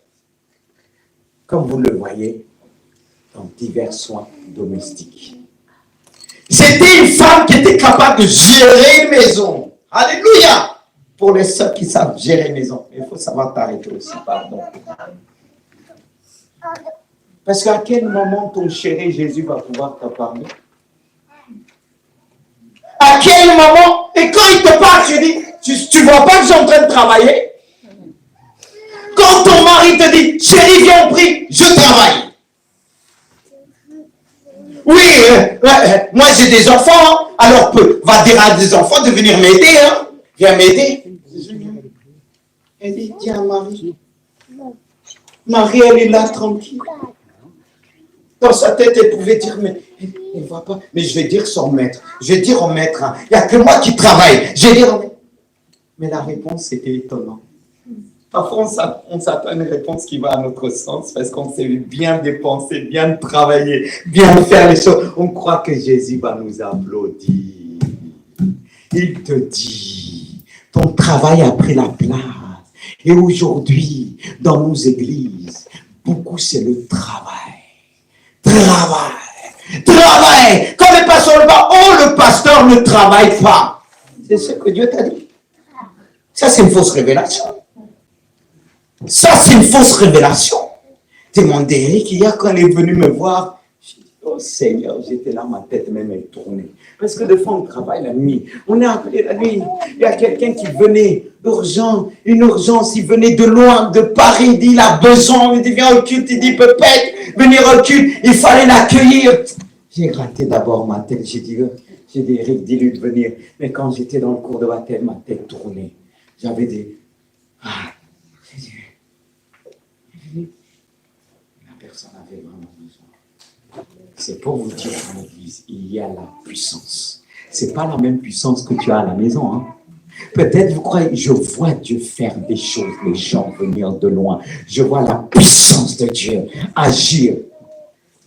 comme vous le voyez, dans divers soins domestiques. C'était une femme qui était capable de gérer une maison. Alléluia! Pour les sœurs qui savent gérer une maison. Il faut savoir t'arrêter aussi, pardon. Parce qu'à quel moment ton chéri Jésus va pouvoir te parler? À quel moment? Et quand il te parle, Tu vois pas que je suis en train de travailler? Quand ton mari te dit, chérie, viens, on prie, je travaille. Oui, moi j'ai des enfants, hein, alors va dire à des enfants de venir m'aider. Hein. Viens m'aider. Elle dit, tiens, Marie. Marie, elle est là, tranquille. Dans sa tête, elle pouvait dire, mais elle ne voit pas. Mais je vais dire son maître. Je vais dire au maître, hein, il n'y a que moi qui travaille. Je vais dire au maître. Mais la réponse, c'était étonnant. Parfois, on s'attend à une réponse qui va à notre sens parce qu'on sait bien dépenser, bien travailler, bien faire les choses. On croit que Jésus va nous applaudir. Il te dit, ton travail a pris la place. Et aujourd'hui, dans nos églises, beaucoup c'est le travail. Travail. Quand les pasteurs le voient, le pasteur ne travaille pas. C'est ce que Dieu t'a dit. Ça, c'est une fausse révélation. Ça, c'est une fausse révélation. Demandez Eric, hier, quand il est venu me voir, j'ai dit, oh Seigneur, j'étais là, ma tête même est tournée. Parce que des fois, on travaille la nuit. On est appelé la nuit. Il y a quelqu'un qui venait, une urgence, il venait de loin, de Paris, il dit, il a besoin, il dit, viens au culte, il dit, peut-être venir au culte, il fallait l'accueillir. J'ai raté d'abord ma tête, j'ai dit, Eric, dis-lui de venir. Mais quand j'étais dans le cours de baptême, ma tête tournait. J'avais des... La personne avait vraiment besoin. C'est pour vous dire qu'en l'église, il y a la puissance. Ce n'est pas la même puissance que tu as à la maison. Hein? Peut-être vous croyez, je vois Dieu faire des choses, les gens venir de loin. Je vois la puissance de Dieu agir.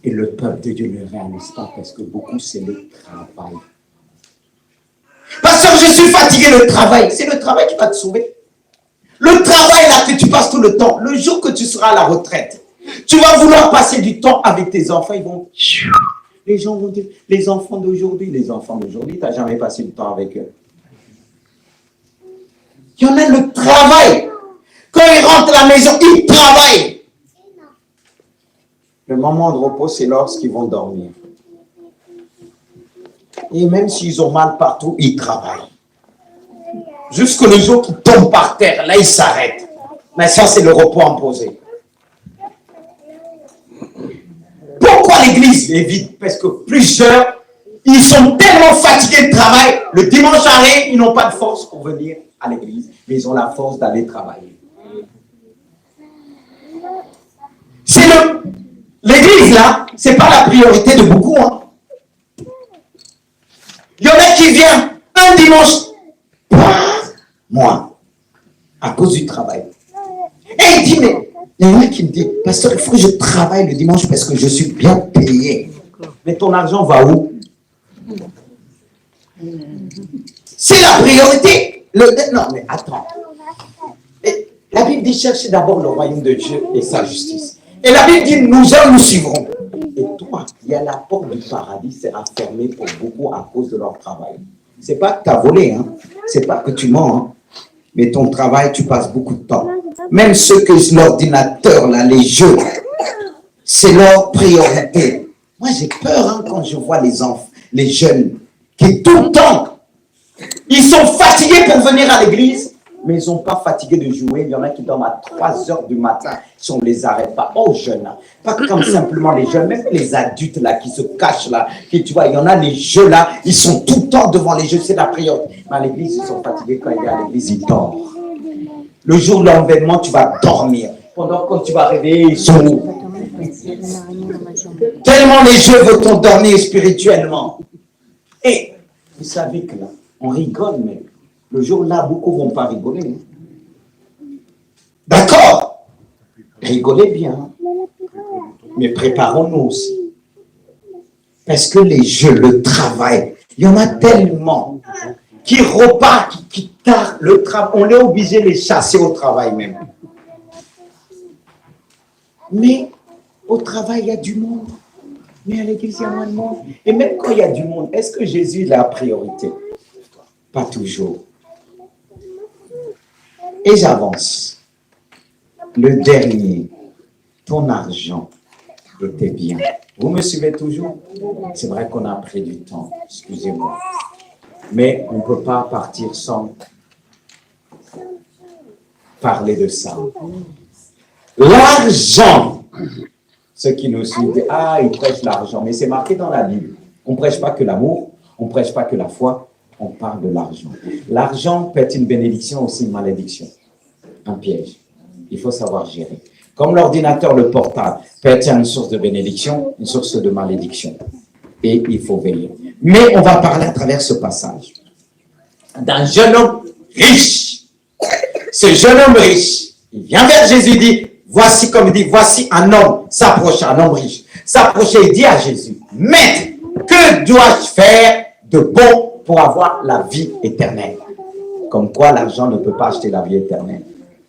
Et le peuple de Dieu ne réalise pas parce que beaucoup, c'est le travail. Pasteur, je suis fatigué, le travail. C'est le travail qui va te sauver. Le travail là que tu passes tout le temps, le jour que tu seras à la retraite, tu vas vouloir passer du temps avec tes enfants, ils vont... Les gens vont dire, les enfants d'aujourd'hui, tu n'as jamais passé du temps avec eux. Il y en a le travail. Quand ils rentrent à la maison, ils travaillent. Le moment de repos, c'est lorsqu'ils vont dormir. Et même s'ils ont mal partout, ils travaillent. Jusqu'au jour qu'ils tombent par terre, là ils s'arrêtent. Mais ça, c'est le repos imposé. Pourquoi l'église est vide? Parce que plusieurs, ils sont tellement fatigués de travail, le dimanche arrive, ils n'ont pas de force pour venir à l'église, mais ils ont la force d'aller travailler. L'église là, c'est pas la priorité de beaucoup. Hein. Il y en a qui viennent un dimanche. Moi, à cause du travail. Et il dit, mais il y en a qui me disent, pasteur, il faut que je travaille le dimanche parce que je suis bien payé. Mais ton argent va où? C'est la priorité. Non, mais attends. La Bible dit, cherchez d'abord le royaume de Dieu et sa justice. Et la Bible dit, nous suivrons. Et toi, il y a la porte du paradis sera fermée pour beaucoup à cause de leur travail. C'est pas que tu as volé, hein. C'est pas que tu mens, hein. Mais ton travail, tu passes beaucoup de temps. Même ceux que l'ordinateur, là, les jeux, c'est leur priorité. Moi, j'ai peur hein, quand je vois les enfants, les jeunes, qui tout le temps, ils sont fatigués pour venir à l'église, mais ils ne sont pas fatigués de jouer. Il y en a qui dorment à 3 heures du matin si on ne les arrête pas. Oh, jeunes, hein. Pas comme simplement les jeunes, même les adultes là qui se cachent là. Qui, tu vois, il y en a les jeux là, ils sont tout le temps devant les jeux, c'est la priorité. Mais à l'église, ils sont fatigués quand ils viennent à l'église, ils dorment. Le jour de l'enlèvement, tu vas dormir. Pendant que tu vas réveiller, ils sont où? Tellement les jeux vont dormir spirituellement. Et vous savez que là, on rigole, mais le jour là, beaucoup ne vont pas rigoler. Hein. D'accord? Rigolez bien. Mais préparons-nous aussi. Parce que les jeux, le travail, il y en a tellement qui repartent, qui tardent le travail. On est obligé de les chasser au travail même. Mais au travail, il y a du monde. Mais à l'église, il y a moins de monde. Et même quand il y a du monde, est-ce que Jésus est la priorité? Pas toujours. Et j'avance. Le dernier, ton argent était bien. Vous me suivez toujours? C'est vrai qu'on a pris du temps, excusez-moi. Mais on ne peut pas partir sans parler de ça. L'argent. Ceux qui nous suivent disent, ah, ils prêchent l'argent. Mais c'est marqué dans la Bible. On ne prêche pas que l'amour, on ne prêche pas que la foi, on parle de l'argent. L'argent peut être une bénédiction, aussi une malédiction. Un piège. Il faut savoir gérer. Comme l'ordinateur, le portable, peut être une source de bénédiction, une source de malédiction. Et il faut veiller. Mais on va parler à travers ce passage d'un jeune homme riche. Ce jeune homme riche, il vient vers Jésus, dit, voici, comme il dit, voici un homme s'approche, un homme riche, s'approche et dit à Jésus, Maître, que dois-je faire de bon pour avoir la vie éternelle? Comme quoi l'argent ne peut pas acheter la vie éternelle.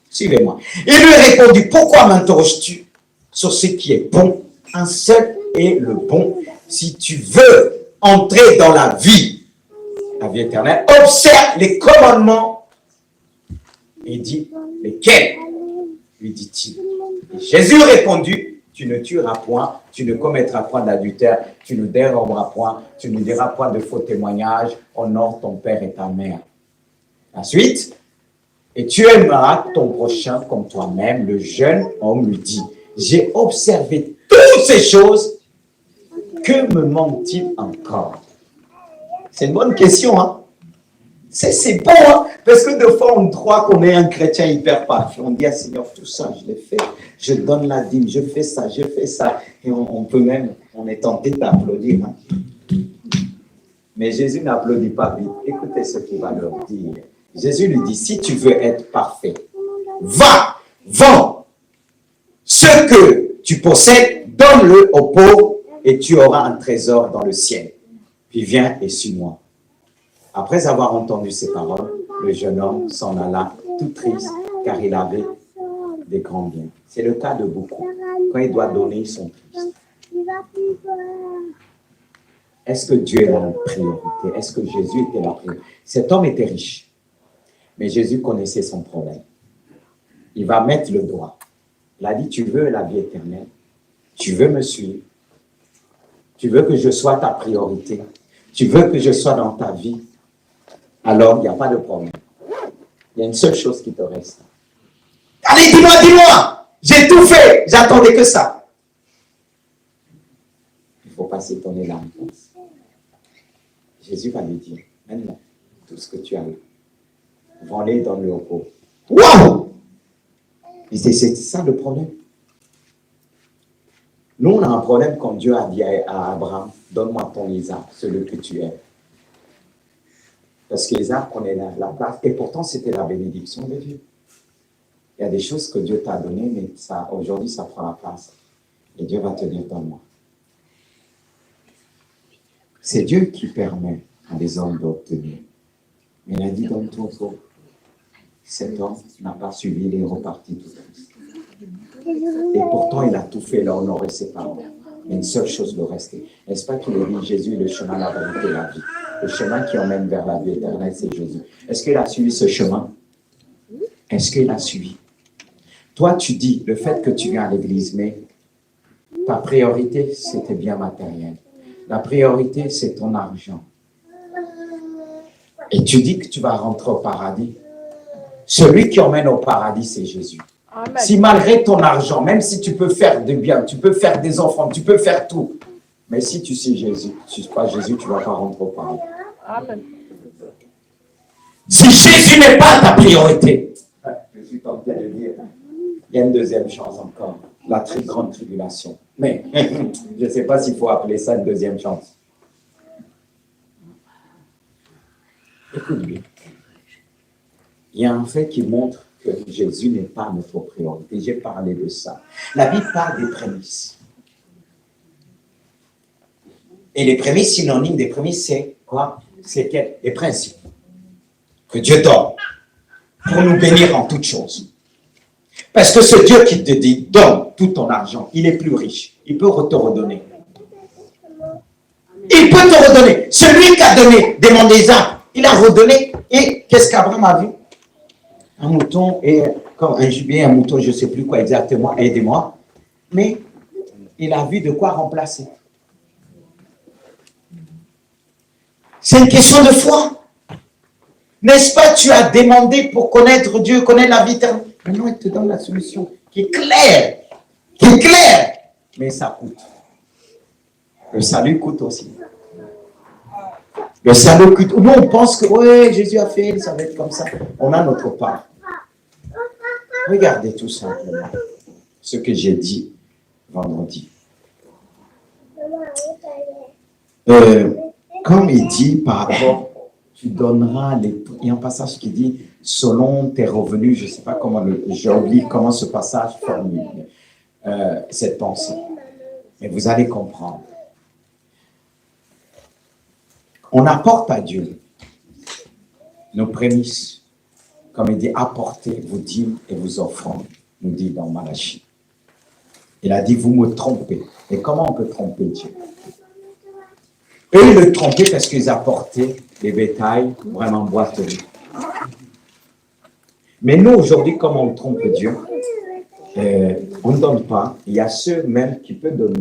Suivez-moi. Il lui répondit, pourquoi m'interroges-tu sur ce qui est bon? Un seul est le bon. Si tu veux entrer dans la vie éternelle, observe les commandements. Il dit, lesquels? Lui dit-il. Et Jésus répondit, tu ne tueras point, tu ne commettras point d'adultère, tu ne déroberas point, tu ne diras point de faux témoignages, honore ton père et ta mère. Ensuite, et tu aimeras ton prochain comme toi-même. Le jeune homme lui dit, j'ai observé toutes ces choses, que me manque-t-il encore? C'est une bonne question, hein? C'est bon, hein? Parce que des fois, on croit qu'on est un chrétien hyper parfait. On dit, ah, Seigneur, tout ça, je l'ai fait. Je donne la dîme, je fais ça, je fais ça. Et on peut même, on est tenté d'applaudir. Hein? Mais Jésus n'applaudit pas vite. Écoutez ce qu'il va leur dire. Jésus lui dit, si tu veux être parfait, va, vends ce que tu possèdes, donne-le aux pauvres et tu auras un trésor dans le ciel. Puis viens et suis-moi. Après avoir entendu ces paroles, le jeune homme s'en alla tout triste car il avait des grands biens. C'est le cas de beaucoup. Quand il doit donner, ils sont tristes. Est-ce que Dieu est la priorité? Est-ce que Jésus était la priorité? Cet homme était riche. Mais Jésus connaissait son problème. Il va mettre le doigt. Il a dit, tu veux la vie éternelle? Tu veux me suivre? Tu veux que je sois ta priorité? Tu veux que je sois dans ta vie? Alors, il n'y a pas de problème. Il y a une seule chose qui te reste. Allez, dis-moi! J'ai tout fait! J'attendais que ça. Il ne faut pas s'étonner de la réponse. Jésus va lui dire, maintenant, tout ce que tu as eu, vends-les dans le repos. Waouh! C'est ça le problème. Nous, on a un problème quand Dieu a dit à Abraham, donne-moi ton Isaac, celui que tu aimes. Parce qu'Isaac connaît la place, et pourtant c'était la bénédiction de Dieu. Il y a des choses que Dieu t'a données, mais aujourd'hui ça prend la place. Et Dieu va te dire, donne-moi. C'est Dieu qui permet à des hommes d'obtenir. Mais il a dit, donne-toi au pauvre. Cet homme n'a pas suivi, il est reparti tout triste. Et pourtant, il a tout fait, là, on aurait séparé. Mais une seule chose le restait. N'est-ce pas qu'il a dit, Jésus est le chemin, la vérité et la vie. Le chemin qui emmène vers la vie éternelle, c'est Jésus. Est-ce qu'il a suivi ce chemin? Est-ce qu'il a suivi? Toi, tu dis, le fait que tu viens à l'église, mais ta priorité, c'était bien matériel. La priorité, c'est ton argent. Et tu dis que tu vas rentrer au paradis. Celui qui emmène au paradis, c'est Jésus. Amen. Si malgré ton argent, même si tu peux faire du bien, tu peux faire des enfants, tu peux faire tout, mais si tu sais Jésus, tu ne sais pas Jésus, tu ne vas pas rentrer au paradis. Amen. Si Jésus n'est pas ta priorité, je suis tenté de dire, il y a une deuxième chance encore, la très grande tribulation. Mais je ne sais pas s'il faut appeler ça une deuxième chance. Écoute bien. Il y a un fait qui montre que Jésus n'est pas notre priorité. J'ai parlé de ça. La Bible parle des prémices. Et les prémices, synonymes des prémices, c'est quoi? C'est les principes que Dieu donne pour nous bénir en toutes choses. Parce que ce Dieu qui te dit, donne tout ton argent, il est plus riche. Il peut te redonner. Il peut te redonner. Celui qui a donné, demandez Isaac, il a redonné. Et qu'est-ce qu'Abraham a vu? Un mouton et comme un gibier, un mouton, je ne sais plus quoi exactement, aidez-moi. Mais il a vu de quoi remplacer. C'est une question de foi. N'est-ce pas, tu as demandé pour connaître Dieu, connaître la vie éternelle. Maintenant, il te donne la solution qui est claire. Qui est claire. Mais ça coûte. Le salut coûte aussi. Le salut coûte. Nous, on pense que ouais, Jésus a fait, ça va être comme ça. On a notre part. Regardez tout simplement ce que j'ai dit vendredi. Comme il dit par rapport, tu donneras les... Il y a un passage qui dit, selon tes revenus, je ne sais pas comment, j'ai oublié comment ce passage formule cette pensée. Mais vous allez comprendre. On apporte à Dieu nos prémices. Comme il dit, apportez vos dîmes et vos offrandes, nous dit dans Malachie. Il a dit, vous me trompez. Et comment on peut tromper Dieu? Eux, ils le trompaient parce qu'ils apportaient des bétails vraiment boiteux. Mais nous, aujourd'hui, comment on trompe Dieu? On ne donne pas. Il y a ceux même qui peuvent donner.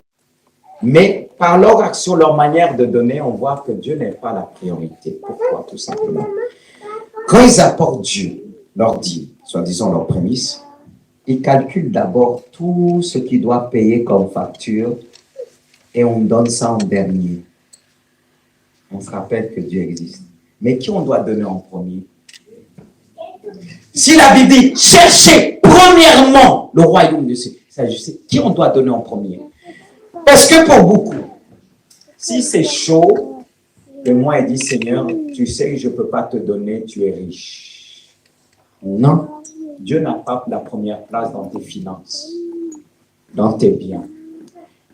Mais par leur action, leur manière de donner, on voit que Dieu n'est pas la priorité. Pourquoi? Tout simplement. Quand ils apportent Dieu, leur dîme, soi-disant leur prémisse, ils calculent d'abord tout ce qu'ils doivent payer comme facture et on donne ça en dernier. On se rappelle que Dieu existe. Mais qui on doit donner en premier? Si la Bible dit, cherchez premièrement le royaume de Dieu, qui on doit donner en premier? Parce que pour beaucoup, si c'est chaud, et moi il dit, Seigneur, tu sais que je ne peux pas te donner, tu es riche. Non, Dieu n'a pas la première place dans tes finances, dans tes biens.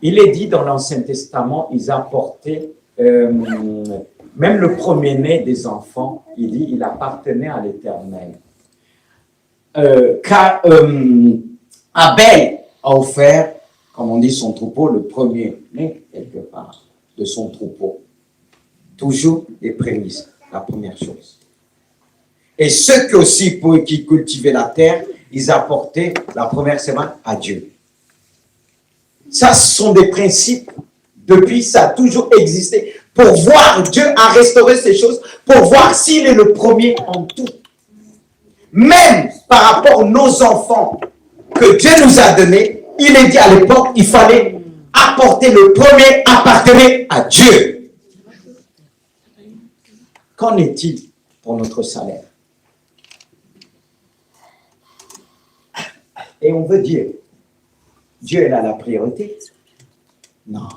Il est dit dans l'Ancien Testament, ils apportaient, même le premier-né des enfants, il dit, il appartenait à l'Éternel. Abel a offert, comme on dit, son troupeau, le premier-né, quelque part, de son troupeau. Toujours les prémices, la première chose. Et ceux qui cultivaient la terre, ils apportaient la première semaine à Dieu. Ça, ce sont des principes. Depuis, ça a toujours existé. Pour voir, Dieu a restauré ces choses, pour voir s'il est le premier en tout. Même par rapport à nos enfants que Dieu nous a donnés, il est dit à l'époque, il fallait apporter le premier appartenait à Dieu. Qu'en est-il pour notre salaire? Et on veut dire, Dieu est là la priorité? Non.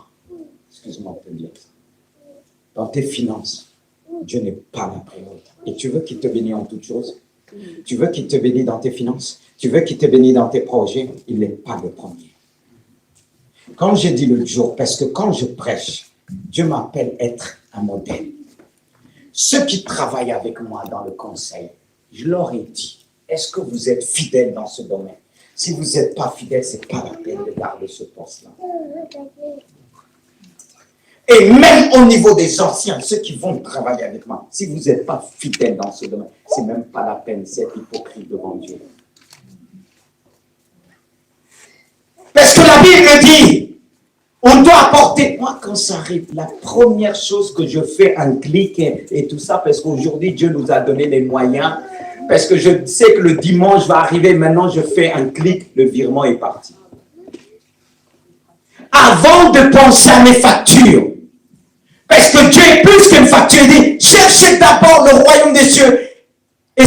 Excuse-moi de te dire ça. Dans tes finances, Dieu n'est pas la priorité. Et tu veux qu'il te bénisse en toutes choses? Tu veux qu'il te bénisse dans tes finances? Tu veux qu'il te bénisse dans tes projets? Il n'est pas le premier. Comme j'ai dit l'autre jour, parce que quand je prêche, Dieu m'appelle être un modèle. Ceux qui travaillent avec moi dans le conseil, je leur ai dit, est-ce que vous êtes fidèles dans ce domaine? Si vous n'êtes pas fidèles, ce n'est pas la peine de garder ce poste-là. Et même au niveau des anciens, ceux qui vont travailler avec moi, si vous n'êtes pas fidèles dans ce domaine, ce n'est même pas la peine, c'est hypocrite devant Dieu. Parce que la Bible dit, on doit apporter, moi quand ça arrive, la première chose que je fais, un clic et tout ça, parce qu'aujourd'hui Dieu nous a donné les moyens, parce que je sais que le dimanche va arriver, maintenant je fais un clic, le virement est parti. Avant de penser à mes factures, parce que Dieu est plus qu'une facture, il dit, cherchez d'abord le royaume des cieux et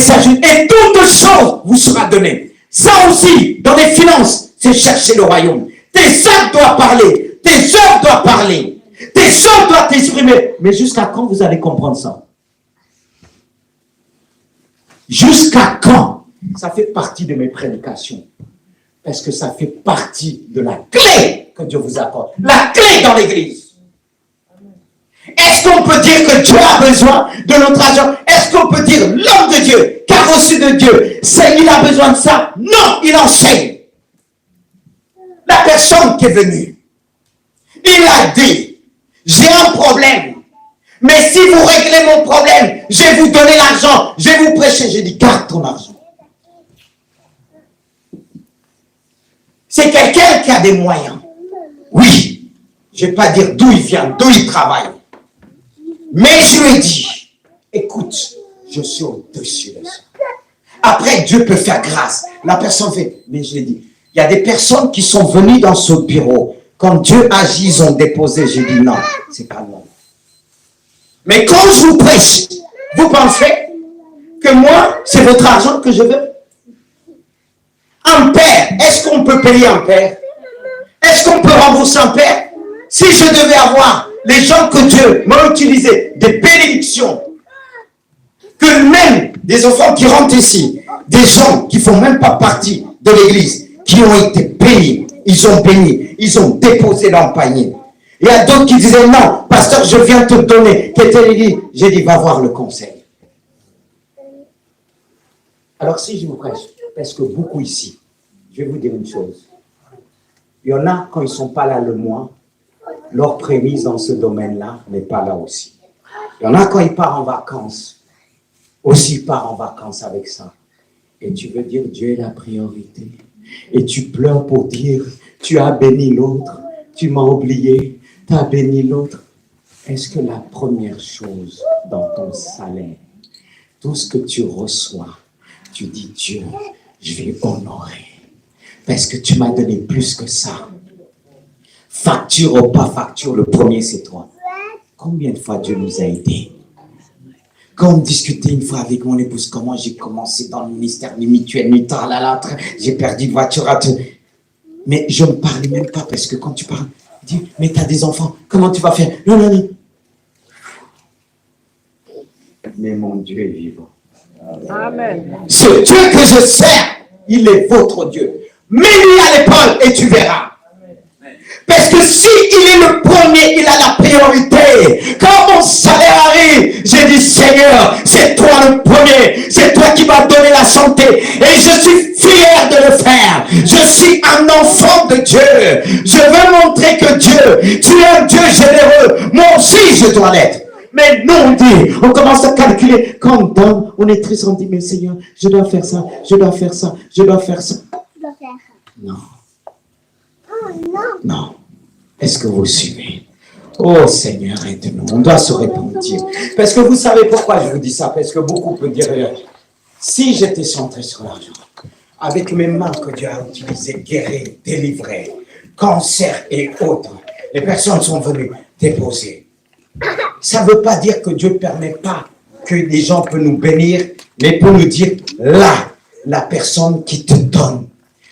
toutes choses vous sera donné. Ça aussi, dans les finances, c'est chercher le royaume. Tes actes doivent parler, tes œuvres doivent parler, tes œuvres doivent t'exprimer. Mais jusqu'à quand vous allez comprendre ça? Jusqu'à quand? Ça fait partie de mes prédications. Parce que ça fait partie de la clé que Dieu vous apporte. La clé dans l'église. Est-ce qu'on peut dire que Dieu a besoin de notre argent? Est-ce qu'on peut dire l'homme de Dieu, qui a reçu de Dieu, il a besoin de ça? Non, il enseigne. La personne qui est venue, il a dit, j'ai un problème, mais si vous réglez mon problème, je vais vous donner l'argent, je vais vous prêcher. J'ai dit, garde ton argent. C'est quelqu'un qui a des moyens. Oui, je ne vais pas dire d'où il vient, d'où il travaille. Mais je lui ai dit, écoute, je suis au-dessus de ça. Après, Dieu peut faire grâce. La personne fait, mais je l'ai dit, il y a des personnes qui sont venues dans ce bureau. Quand Dieu agit, ils ont déposé. J'ai dit non, c'est pas bon. Mais quand je vous prêche, vous pensez que moi, c'est votre argent que je veux? Un père, est-ce qu'on peut payer un père? Est-ce qu'on peut rembourser un père? Si je devais avoir les gens que Dieu m'a utilisés, des bénédictions, que même des enfants qui rentrent ici, des gens qui ne font même pas partie de l'église, qui ont été payés, ils ont béni, ils ont déposé dans le panier. Il y a d'autres qui disaient non, pasteur, je viens te donner. J'ai dit, va voir le conseil. Alors si je vous prêche, parce que beaucoup ici, je vais vous dire une chose. Il y en a, quand ils ne sont pas là le mois, leur prémisse dans ce domaine-là n'est pas là aussi. Il y en a, quand ils partent en vacances, aussi part en vacances avec ça. Et tu veux dire, Dieu est la priorité. Et tu pleures pour dire, tu as béni l'autre, tu m'as oublié, tu as béni l'autre. Est-ce que la première chose dans ton salaire, tout ce que tu reçois, tu dis, Dieu, je vais honorer. Parce que tu m'as donné plus que ça. Facture ou pas facture, le premier c'est toi. Combien de fois Dieu nous a aidés? Quand on discutait une fois avec mon épouse, comment j'ai commencé dans le ministère, ni mutuel, ni talala, j'ai perdu une voiture à tout. Mais je ne parlais même pas parce que quand tu parles, tu dis, mais tu as des enfants, comment tu vas faire? Non, non, non. Mais mon Dieu est vivant. Amen. Ce Dieu que je sers, il est votre Dieu. Mets-lui à l'épaule et tu verras. Parce que si il est le premier, il a la priorité. Quand mon salaire arrive, j'ai dit, Seigneur, c'est toi le premier. C'est toi qui m'as donné la santé. Et je suis fier de le faire. Je suis un enfant de Dieu. Je veux montrer que Dieu, tu es un Dieu généreux. Moi aussi, je dois l'être. Mais non, on commence à calculer. Quand on donne, on est triste, on dit, mais Seigneur, je dois faire ça, je dois faire ça, je dois faire ça. Non. Non. Est-ce que vous suivez? Oh Seigneur, aide-nous. On doit se repentir. Parce que vous savez pourquoi je vous dis ça? Parce que beaucoup peuvent dire, si j'étais centré sur l'argent, avec mes mains que Dieu a utilisées, guérir, délivrer, cancer et autres, les personnes sont venues déposer. Ça ne veut pas dire que Dieu ne permet pas que les gens peuvent nous bénir, mais pour nous dire, là, la personne qui te donne,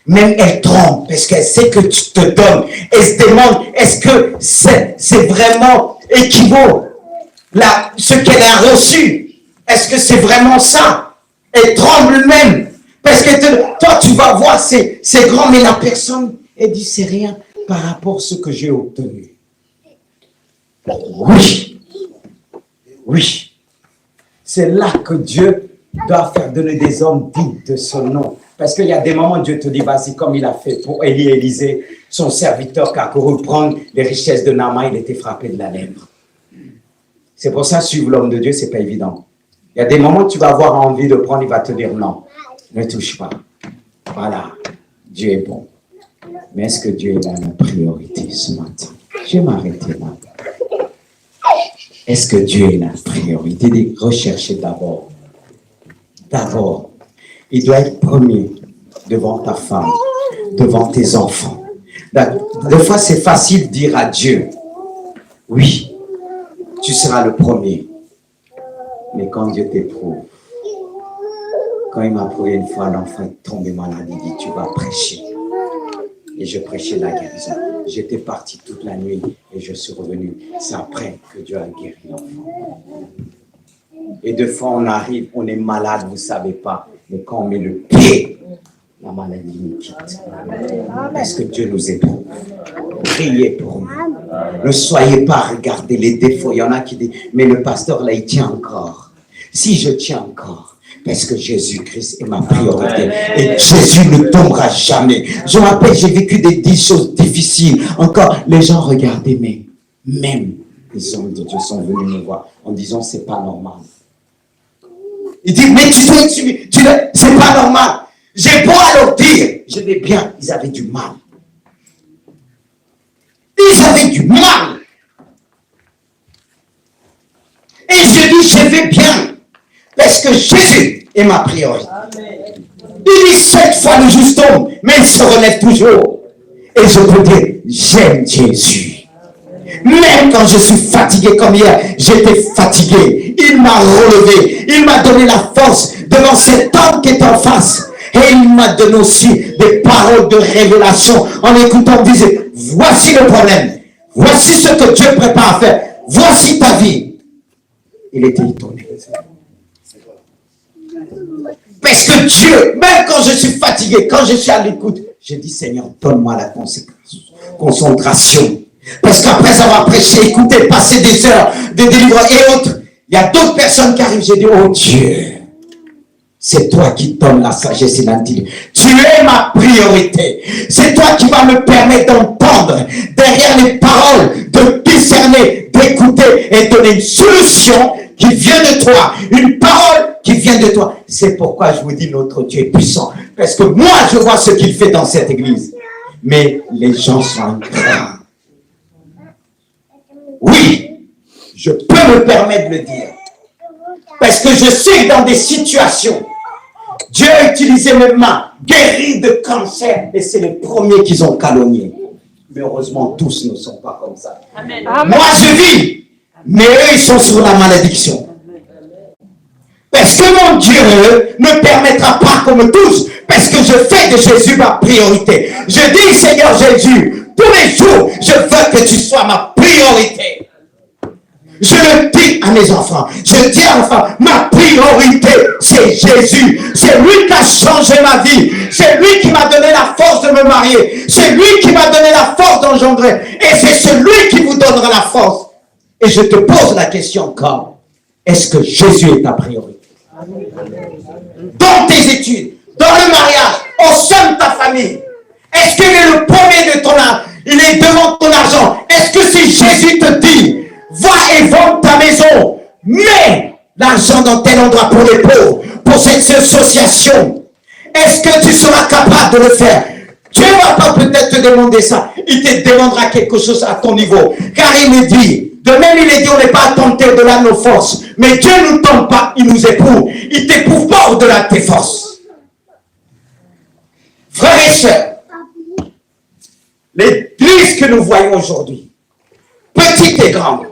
même elle tremble parce qu'elle sait que tu te donnes. Elle se demande, est-ce que c'est vraiment équivaut là, ce qu'elle a reçu? Est-ce que c'est vraiment ça? Elle tremble même. Parce que toi, tu vas voir, c'est grand, mais la personne, elle dit, c'est rien par rapport à ce que j'ai obtenu. Oui. Oui. C'est là que Dieu doit faire donner des hommes dignes de son nom. Parce qu'il y a des moments où Dieu te dit, vas-y, comme il a fait pour Élie et Élisée, son serviteur qui a couru prendre les richesses de Naaman, il était frappé de la lèpre. C'est pour ça, suivre l'homme de Dieu, ce n'est pas évident. Il y a des moments où tu vas avoir envie de prendre, il va te dire non, ne touche pas. Voilà, Dieu est bon. Mais est-ce que Dieu est là la priorité ce matin? Je vais m'arrêter là. Est-ce que Dieu est la priorité? De rechercher d'abord. D'abord. Il doit être premier devant ta femme, devant tes enfants. Des fois, c'est facile de dire à Dieu, oui, tu seras le premier. Mais quand Dieu t'éprouve, quand il m'a prouvé une fois, l'enfant est tombé malade, il dit, tu vas prêcher. Et je prêchais la guérison. J'étais parti toute la nuit et je suis revenu. C'est après que Dieu a guéri l'enfant. Et deux fois, on arrive, on est malade, vous ne savez pas. Mais quand on met le pied, la maladie nous quitte. Est-ce que Dieu nous éprouve? Priez pour nous. Ne soyez pas à regarder les défauts. Il y en a qui disent, mais le pasteur là, il tient encore. Si je tiens encore, parce que Jésus-Christ est ma priorité. Et Jésus ne tombera jamais. Je me rappelle, j'ai vécu des choses difficiles. Encore, les gens regardaient, mais même les hommes de Dieu sont venus me voir en disant, c'est pas normal. Ils disent, mais tu dois être suivi. C'est pas normal. J'ai beau à leur dire, je vais bien. Ils avaient du mal. Ils avaient du mal. Et je dis, je vais bien. Parce que Jésus est ma priorité. Il dit 7 fois le juste homme, mais il se relève toujours. Et je peux dire, j'aime Jésus. Même quand je suis fatigué comme hier, j'étais fatigué. Il m'a relevé. Il m'a donné la force devant cet homme qui est en face. Et il m'a donné aussi des paroles de révélation en écoutant, il disait, voici le problème. Voici ce que Dieu prépare à faire. Voici ta vie. Il était étonné. Parce que Dieu, même quand je suis fatigué, quand je suis à l'écoute, je dis, Seigneur, donne-moi la concentration. Parce qu'après avoir prêché, écouté, passé des heures de délivrance et autres, il y a d'autres personnes qui arrivent, j'ai dit, oh Dieu, c'est toi qui donnes la sagesse et l'intelligence. Tu es ma priorité. C'est toi qui vas me permettre d'entendre derrière les paroles, de discerner, d'écouter et donner une solution qui vient de toi. Une parole qui vient de toi. C'est pourquoi je vous dis, notre Dieu est puissant. Parce que moi, je vois ce qu'il fait dans cette église. Mais les gens sont ingrats. Oui, je peux me permettre de le dire. Parce que je sais que dans des situations, Dieu a utilisé mes mains, guéri de cancer, et c'est les premiers qu'ils ont calomnié. Mais heureusement, tous ne sont pas comme ça. Amen. Moi, je vis, mais eux, ils sont sur la malédiction. Parce que mon Dieu ne permettra pas comme tous, parce que je fais de Jésus ma priorité. Je dis, Seigneur Jésus, tous les jours, je veux que tu sois ma priorité. Je le dis à mes enfants. Je dis à l'enfant, ma priorité, c'est Jésus. C'est lui qui a changé ma vie. C'est lui qui m'a donné la force de me marier. C'est lui qui m'a donné la force d'engendrer. Et c'est celui qui vous donnera la force. Et je te pose la question encore. Est-ce que Jésus est ta priorité? Dans tes études, dans le mariage, au sein de ta famille. Est-ce qu'il est le premier de ton âme? Il est devant ton argent. Est-ce que si Jésus te dit, va et vends ta maison, mets l'argent dans tel endroit pour les pauvres, pour cette association, est-ce que tu seras capable de le faire? Dieu ne va pas peut-être te demander ça. Il te demandera quelque chose à ton niveau. Car il me dit, de même il est dit, on n'est pas tenté au-delà de nos forces. Mais Dieu ne nous tente pas, il nous éprouve. Il ne t'éprouve pas au-delà de tes forces. Frères et sœurs, l'église que nous voyons aujourd'hui, petite et grande,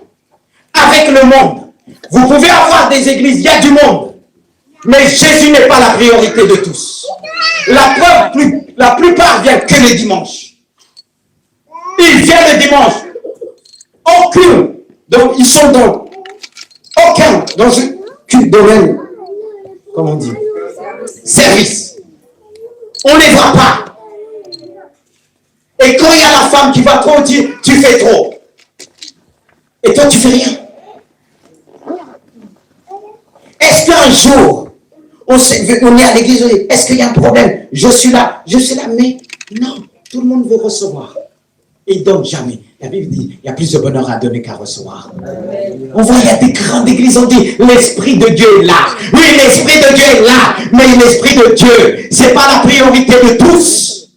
avec le monde. Vous pouvez avoir des églises, il y a du monde. Mais Jésus n'est pas la priorité de tous. La preuve, la plupart viennent que les dimanches. Ils viennent le dimanche. Aucun. Donc, ils sont dans aucun, dans un domaine, comment on dit, service. On ne les voit pas. Et quand il y a la femme qui va trop dire, tu fais trop. Et toi, tu fais rien. Est-ce qu'un jour, on est à l'église, est-ce qu'il y a un problème? Je suis là, mais non, tout le monde veut recevoir. Il ne donne jamais. La Bible dit, il y a plus de bonheur à donner qu'à recevoir. On voit, il y a des grandes églises, on dit, l'Esprit de Dieu est là. Oui, l'Esprit de Dieu est là, mais l'Esprit de Dieu, ce n'est pas la priorité de tous.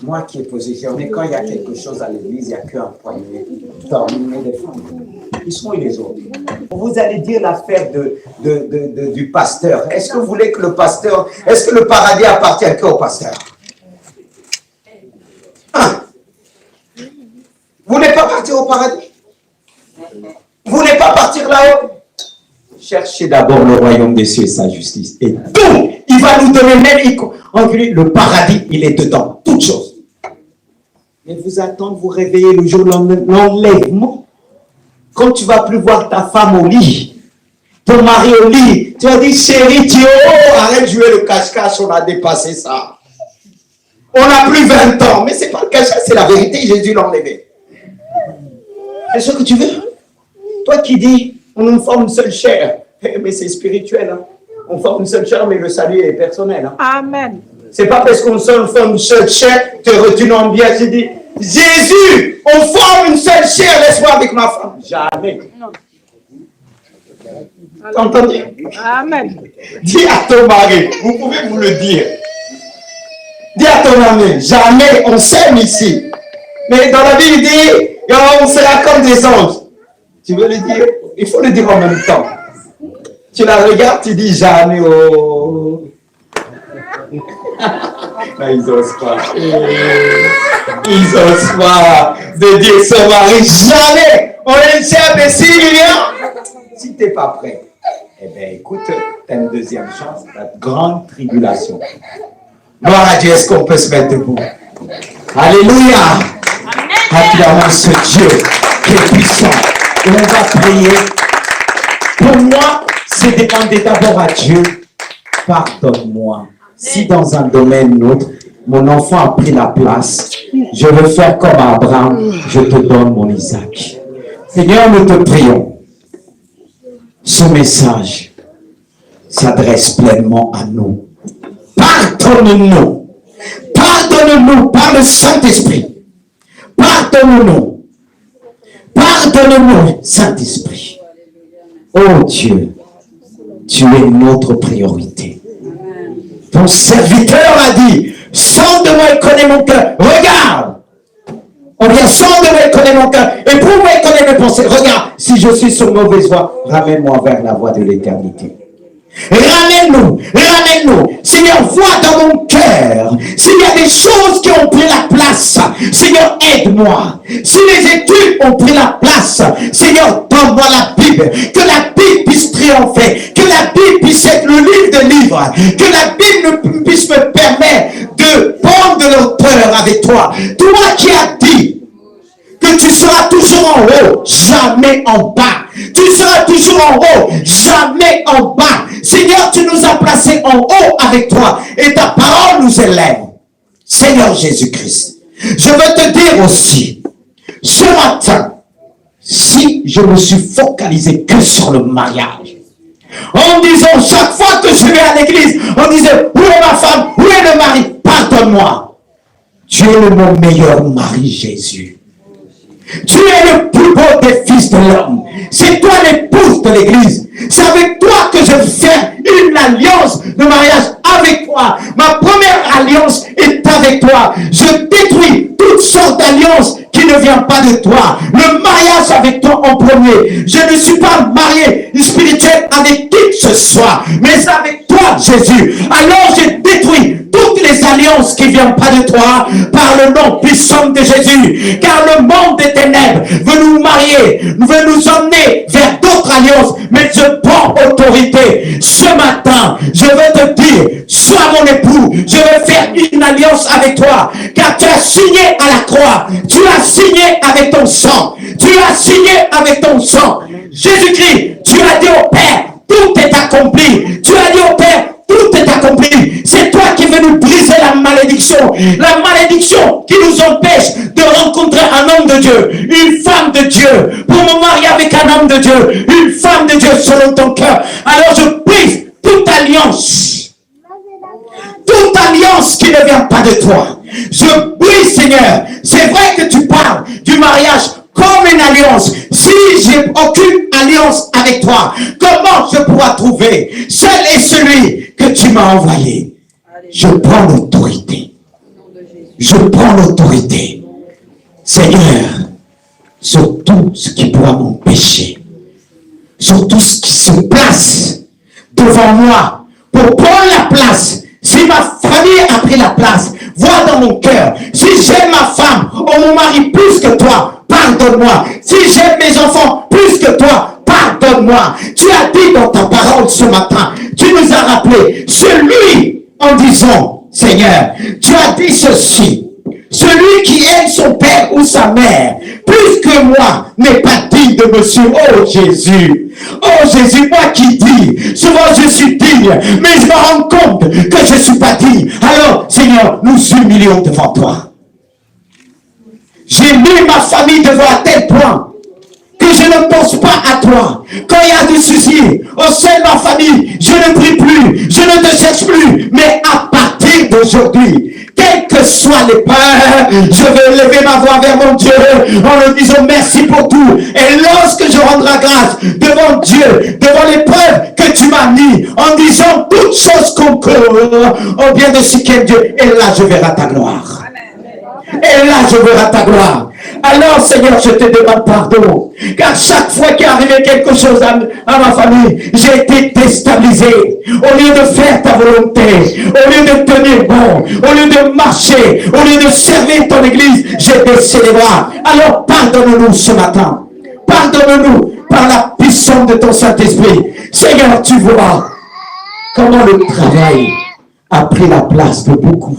Moi qui ai positionné, quand il y a quelque chose à l'église, il n'y a qu'un poignet de femmes. Ils sont les autres. Vous allez dire l'affaire du pasteur. Est-ce que vous voulez que le pasteur, est-ce que le paradis appartient qu'au pasteur? Hein? Vous voulez pas partir au paradis? Vous voulez pas partir là-haut? Cherchez d'abord le royaume des cieux et sa justice. Et tout, il va nous donner même, le paradis, il est dedans. Toutes choses. Mais vous attendez, vous réveillez le jour de l'enlèvement. Quand tu ne vas plus voir ta femme au lit, ton mari au lit, tu vas dire, chérie, arrête de jouer le cache-cache, on a dépassé ça. On n'a plus 20 ans. Mais ce n'est pas le cache-cache, c'est la vérité, Jésus l'a enlevé. C'est ce que tu veux? Toi qui dis, on nous forme une seule chair. Mais c'est spirituel. Hein? On forme une seule chair, mais le salut est personnel. Hein? Amen. C'est pas parce qu'on forme une seule chair, tu n'en bien, tu dis, Jésus, on forme une seule chair, laisse-moi avec ma femme. Jamais. T'entendez? Amen. Dis à ton mari, vous pouvez vous le dire. Dis à ton ami, jamais on s'aime ici. Mais dans la Bible, il dit, on sera comme des anges. Tu veux le dire? Il faut le dire en même temps. Tu la regardes, tu dis jamais, oh. Non, ils n'osent pas. Ils n'osent pas de dire son mari, jamais. On est imbécile, si tu n'es pas prêt. Eh bien, écoute, tu as une deuxième chance, la grande tribulation. Gloire à Dieu, est-ce qu'on peut se mettre debout? Alléluia. Acclamons ce Dieu qui est puissant. Et on va prier. Pour moi, c'est demander d'abord à Dieu, pardonne-moi. Si dans un domaine ou autre, mon enfant a pris la place, je veux faire comme Abraham, je te donne mon Isaac. Seigneur, nous te prions. Ce message s'adresse pleinement à nous. Pardonne-nous. Pardonne-nous par le Saint-Esprit. Pardonne-nous. Pardonne-nous, Saint-Esprit. Oh Dieu, tu es notre priorité. Ton serviteur a dit, sonde-moi et connais mon cœur. Regarde. On vient sonde-moi et connais mon cœur. Et prouve-moi et connais mes pensées. Regarde, si je suis sur mauvaise voie, ramène-moi vers la voie de l'éternité. Ramène-nous, ramène-nous. Seigneur, vois dans mon cœur s'il y a des choses qui ont pris la place. Seigneur, aide-moi. Si les études ont pris la place, Seigneur, donne-moi la Bible. Que la Bible puisse triompher. Que la Bible puisse être le livre de livres. Que la Bible puisse me permettre de prendre de l'auteur avec toi. Toi qui as dit que tu seras toujours en haut, jamais en bas. Tu seras toujours en haut, jamais en bas. Seigneur, tu nous as placés en haut avec toi et ta parole nous élève. Seigneur Jésus-Christ, je veux te dire aussi, ce matin, si je me suis focalisé que sur le mariage, en disant chaque fois que je vais à l'église, on disait, où est ma femme, où est le mari, pardonne-moi. Tu es mon meilleur mari, Jésus. Tu es le plus beau des fils de l'homme. C'est toi l'épouse de l'église. C'est avec toi que je fais une alliance de mariage avec toi. Ma première alliance est avec toi. Je détruis toutes sortes d'alliances qui ne viennent pas de toi. Le mariage avec toi en premier. Je ne suis pas marié spirituel avec qui que ce soit, mais avec toi, Jésus. Alors je détruis toutes les alliances qui ne viennent pas de toi par le nom puissant de Jésus. Car le monde des ténèbres veut nous marier, veut nous emmener vers d'autres alliances. Mais je prends autorité. Ce matin, je veux te dire, sois mon époux. Je veux faire une alliance avec toi. Car tu as signé à la croix. Tu as signé avec ton sang. Tu as signé avec ton sang. Jésus-Christ, tu as dit au Père, tout est accompli. Tu as dit au Père, tout est accompli. C'est toi qui veux nous briser la malédiction. La malédiction qui nous empêche de rencontrer un homme de Dieu, une femme de Dieu, pour me marier avec un homme de Dieu, une femme de Dieu selon ton cœur. Alors je brise toute alliance. Toute alliance qui ne vient pas de toi. Je brise, Seigneur. C'est vrai que tu parles du mariage comme une alliance. Si j'ai aucune alliance avec toi, comment je pourrai trouver seul et celui que tu m'as envoyé? Je prends l'autorité. Je prends l'autorité. Seigneur, sur tout ce qui pourra m'empêcher, sur tout ce qui se place devant moi pour prendre la place. Si ma famille a pris la place, vois dans mon cœur. Si j'aime ma femme ou mon mari plus que toi, pardonne-moi. Si j'aime mes enfants plus que toi, pardonne-moi. Tu as dit dans ta parole ce matin, tu nous as rappelé, celui en disant, Seigneur, tu as dit ceci, celui qui aime son père ou sa mère plus que moi n'est pas digne de me suivre. Oh Jésus, oh Jésus, moi qui dis, souvent je suis digne, mais je me rends compte que je ne suis pas digne. Alors Seigneur, nous humilions devant toi. J'ai mis ma famille devant à tel point que je ne pense pas à toi. Quand il y a des soucis au sein de ma famille, je ne prie plus, je ne te cherche plus. Mais à partir d'aujourd'hui, quelles que soient les peurs, je vais lever ma voix vers mon Dieu en lui disant merci pour tout. Et lorsque je rendrai grâce devant Dieu, devant l'épreuve que tu m'as mis, en disant toutes choses concourent au bien de ce qu'est Dieu, et là je verrai ta gloire. Et là, je verrai ta gloire. Alors, Seigneur, je te demande pardon. Car chaque fois qu'il est arrivé quelque chose à ma famille, j'ai été déstabilisé. Au lieu de faire ta volonté, au lieu de tenir bon, au lieu de marcher, au lieu de servir ton église, j'ai baissé les bras. Alors, pardonne-nous ce matin. Pardonne-nous par la puissance de ton Saint-Esprit. Seigneur, tu vois comment le travail a pris la place de beaucoup.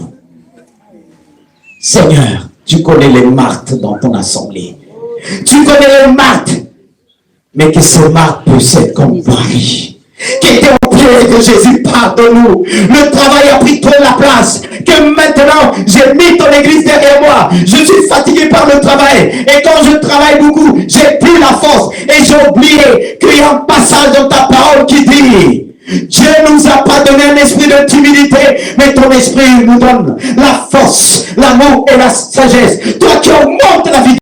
Seigneur, tu connais les martes dans ton assemblée. Tu connais les martes. Mais que ces martes puissent être comme Marie, qui était au pied de Jésus. Pardonne-nous. Le travail a pris trop la place. Que maintenant, j'ai mis ton église derrière moi. Je suis fatigué par le travail. Et quand je travaille beaucoup, j'ai plus la force. Et j'ai oublié qu'il y a un passage dans ta parole qui dit: Dieu nous a pas donné un esprit de timidité, mais ton esprit nous donne la force, l'amour et la sagesse. Toi qui augmentes la vie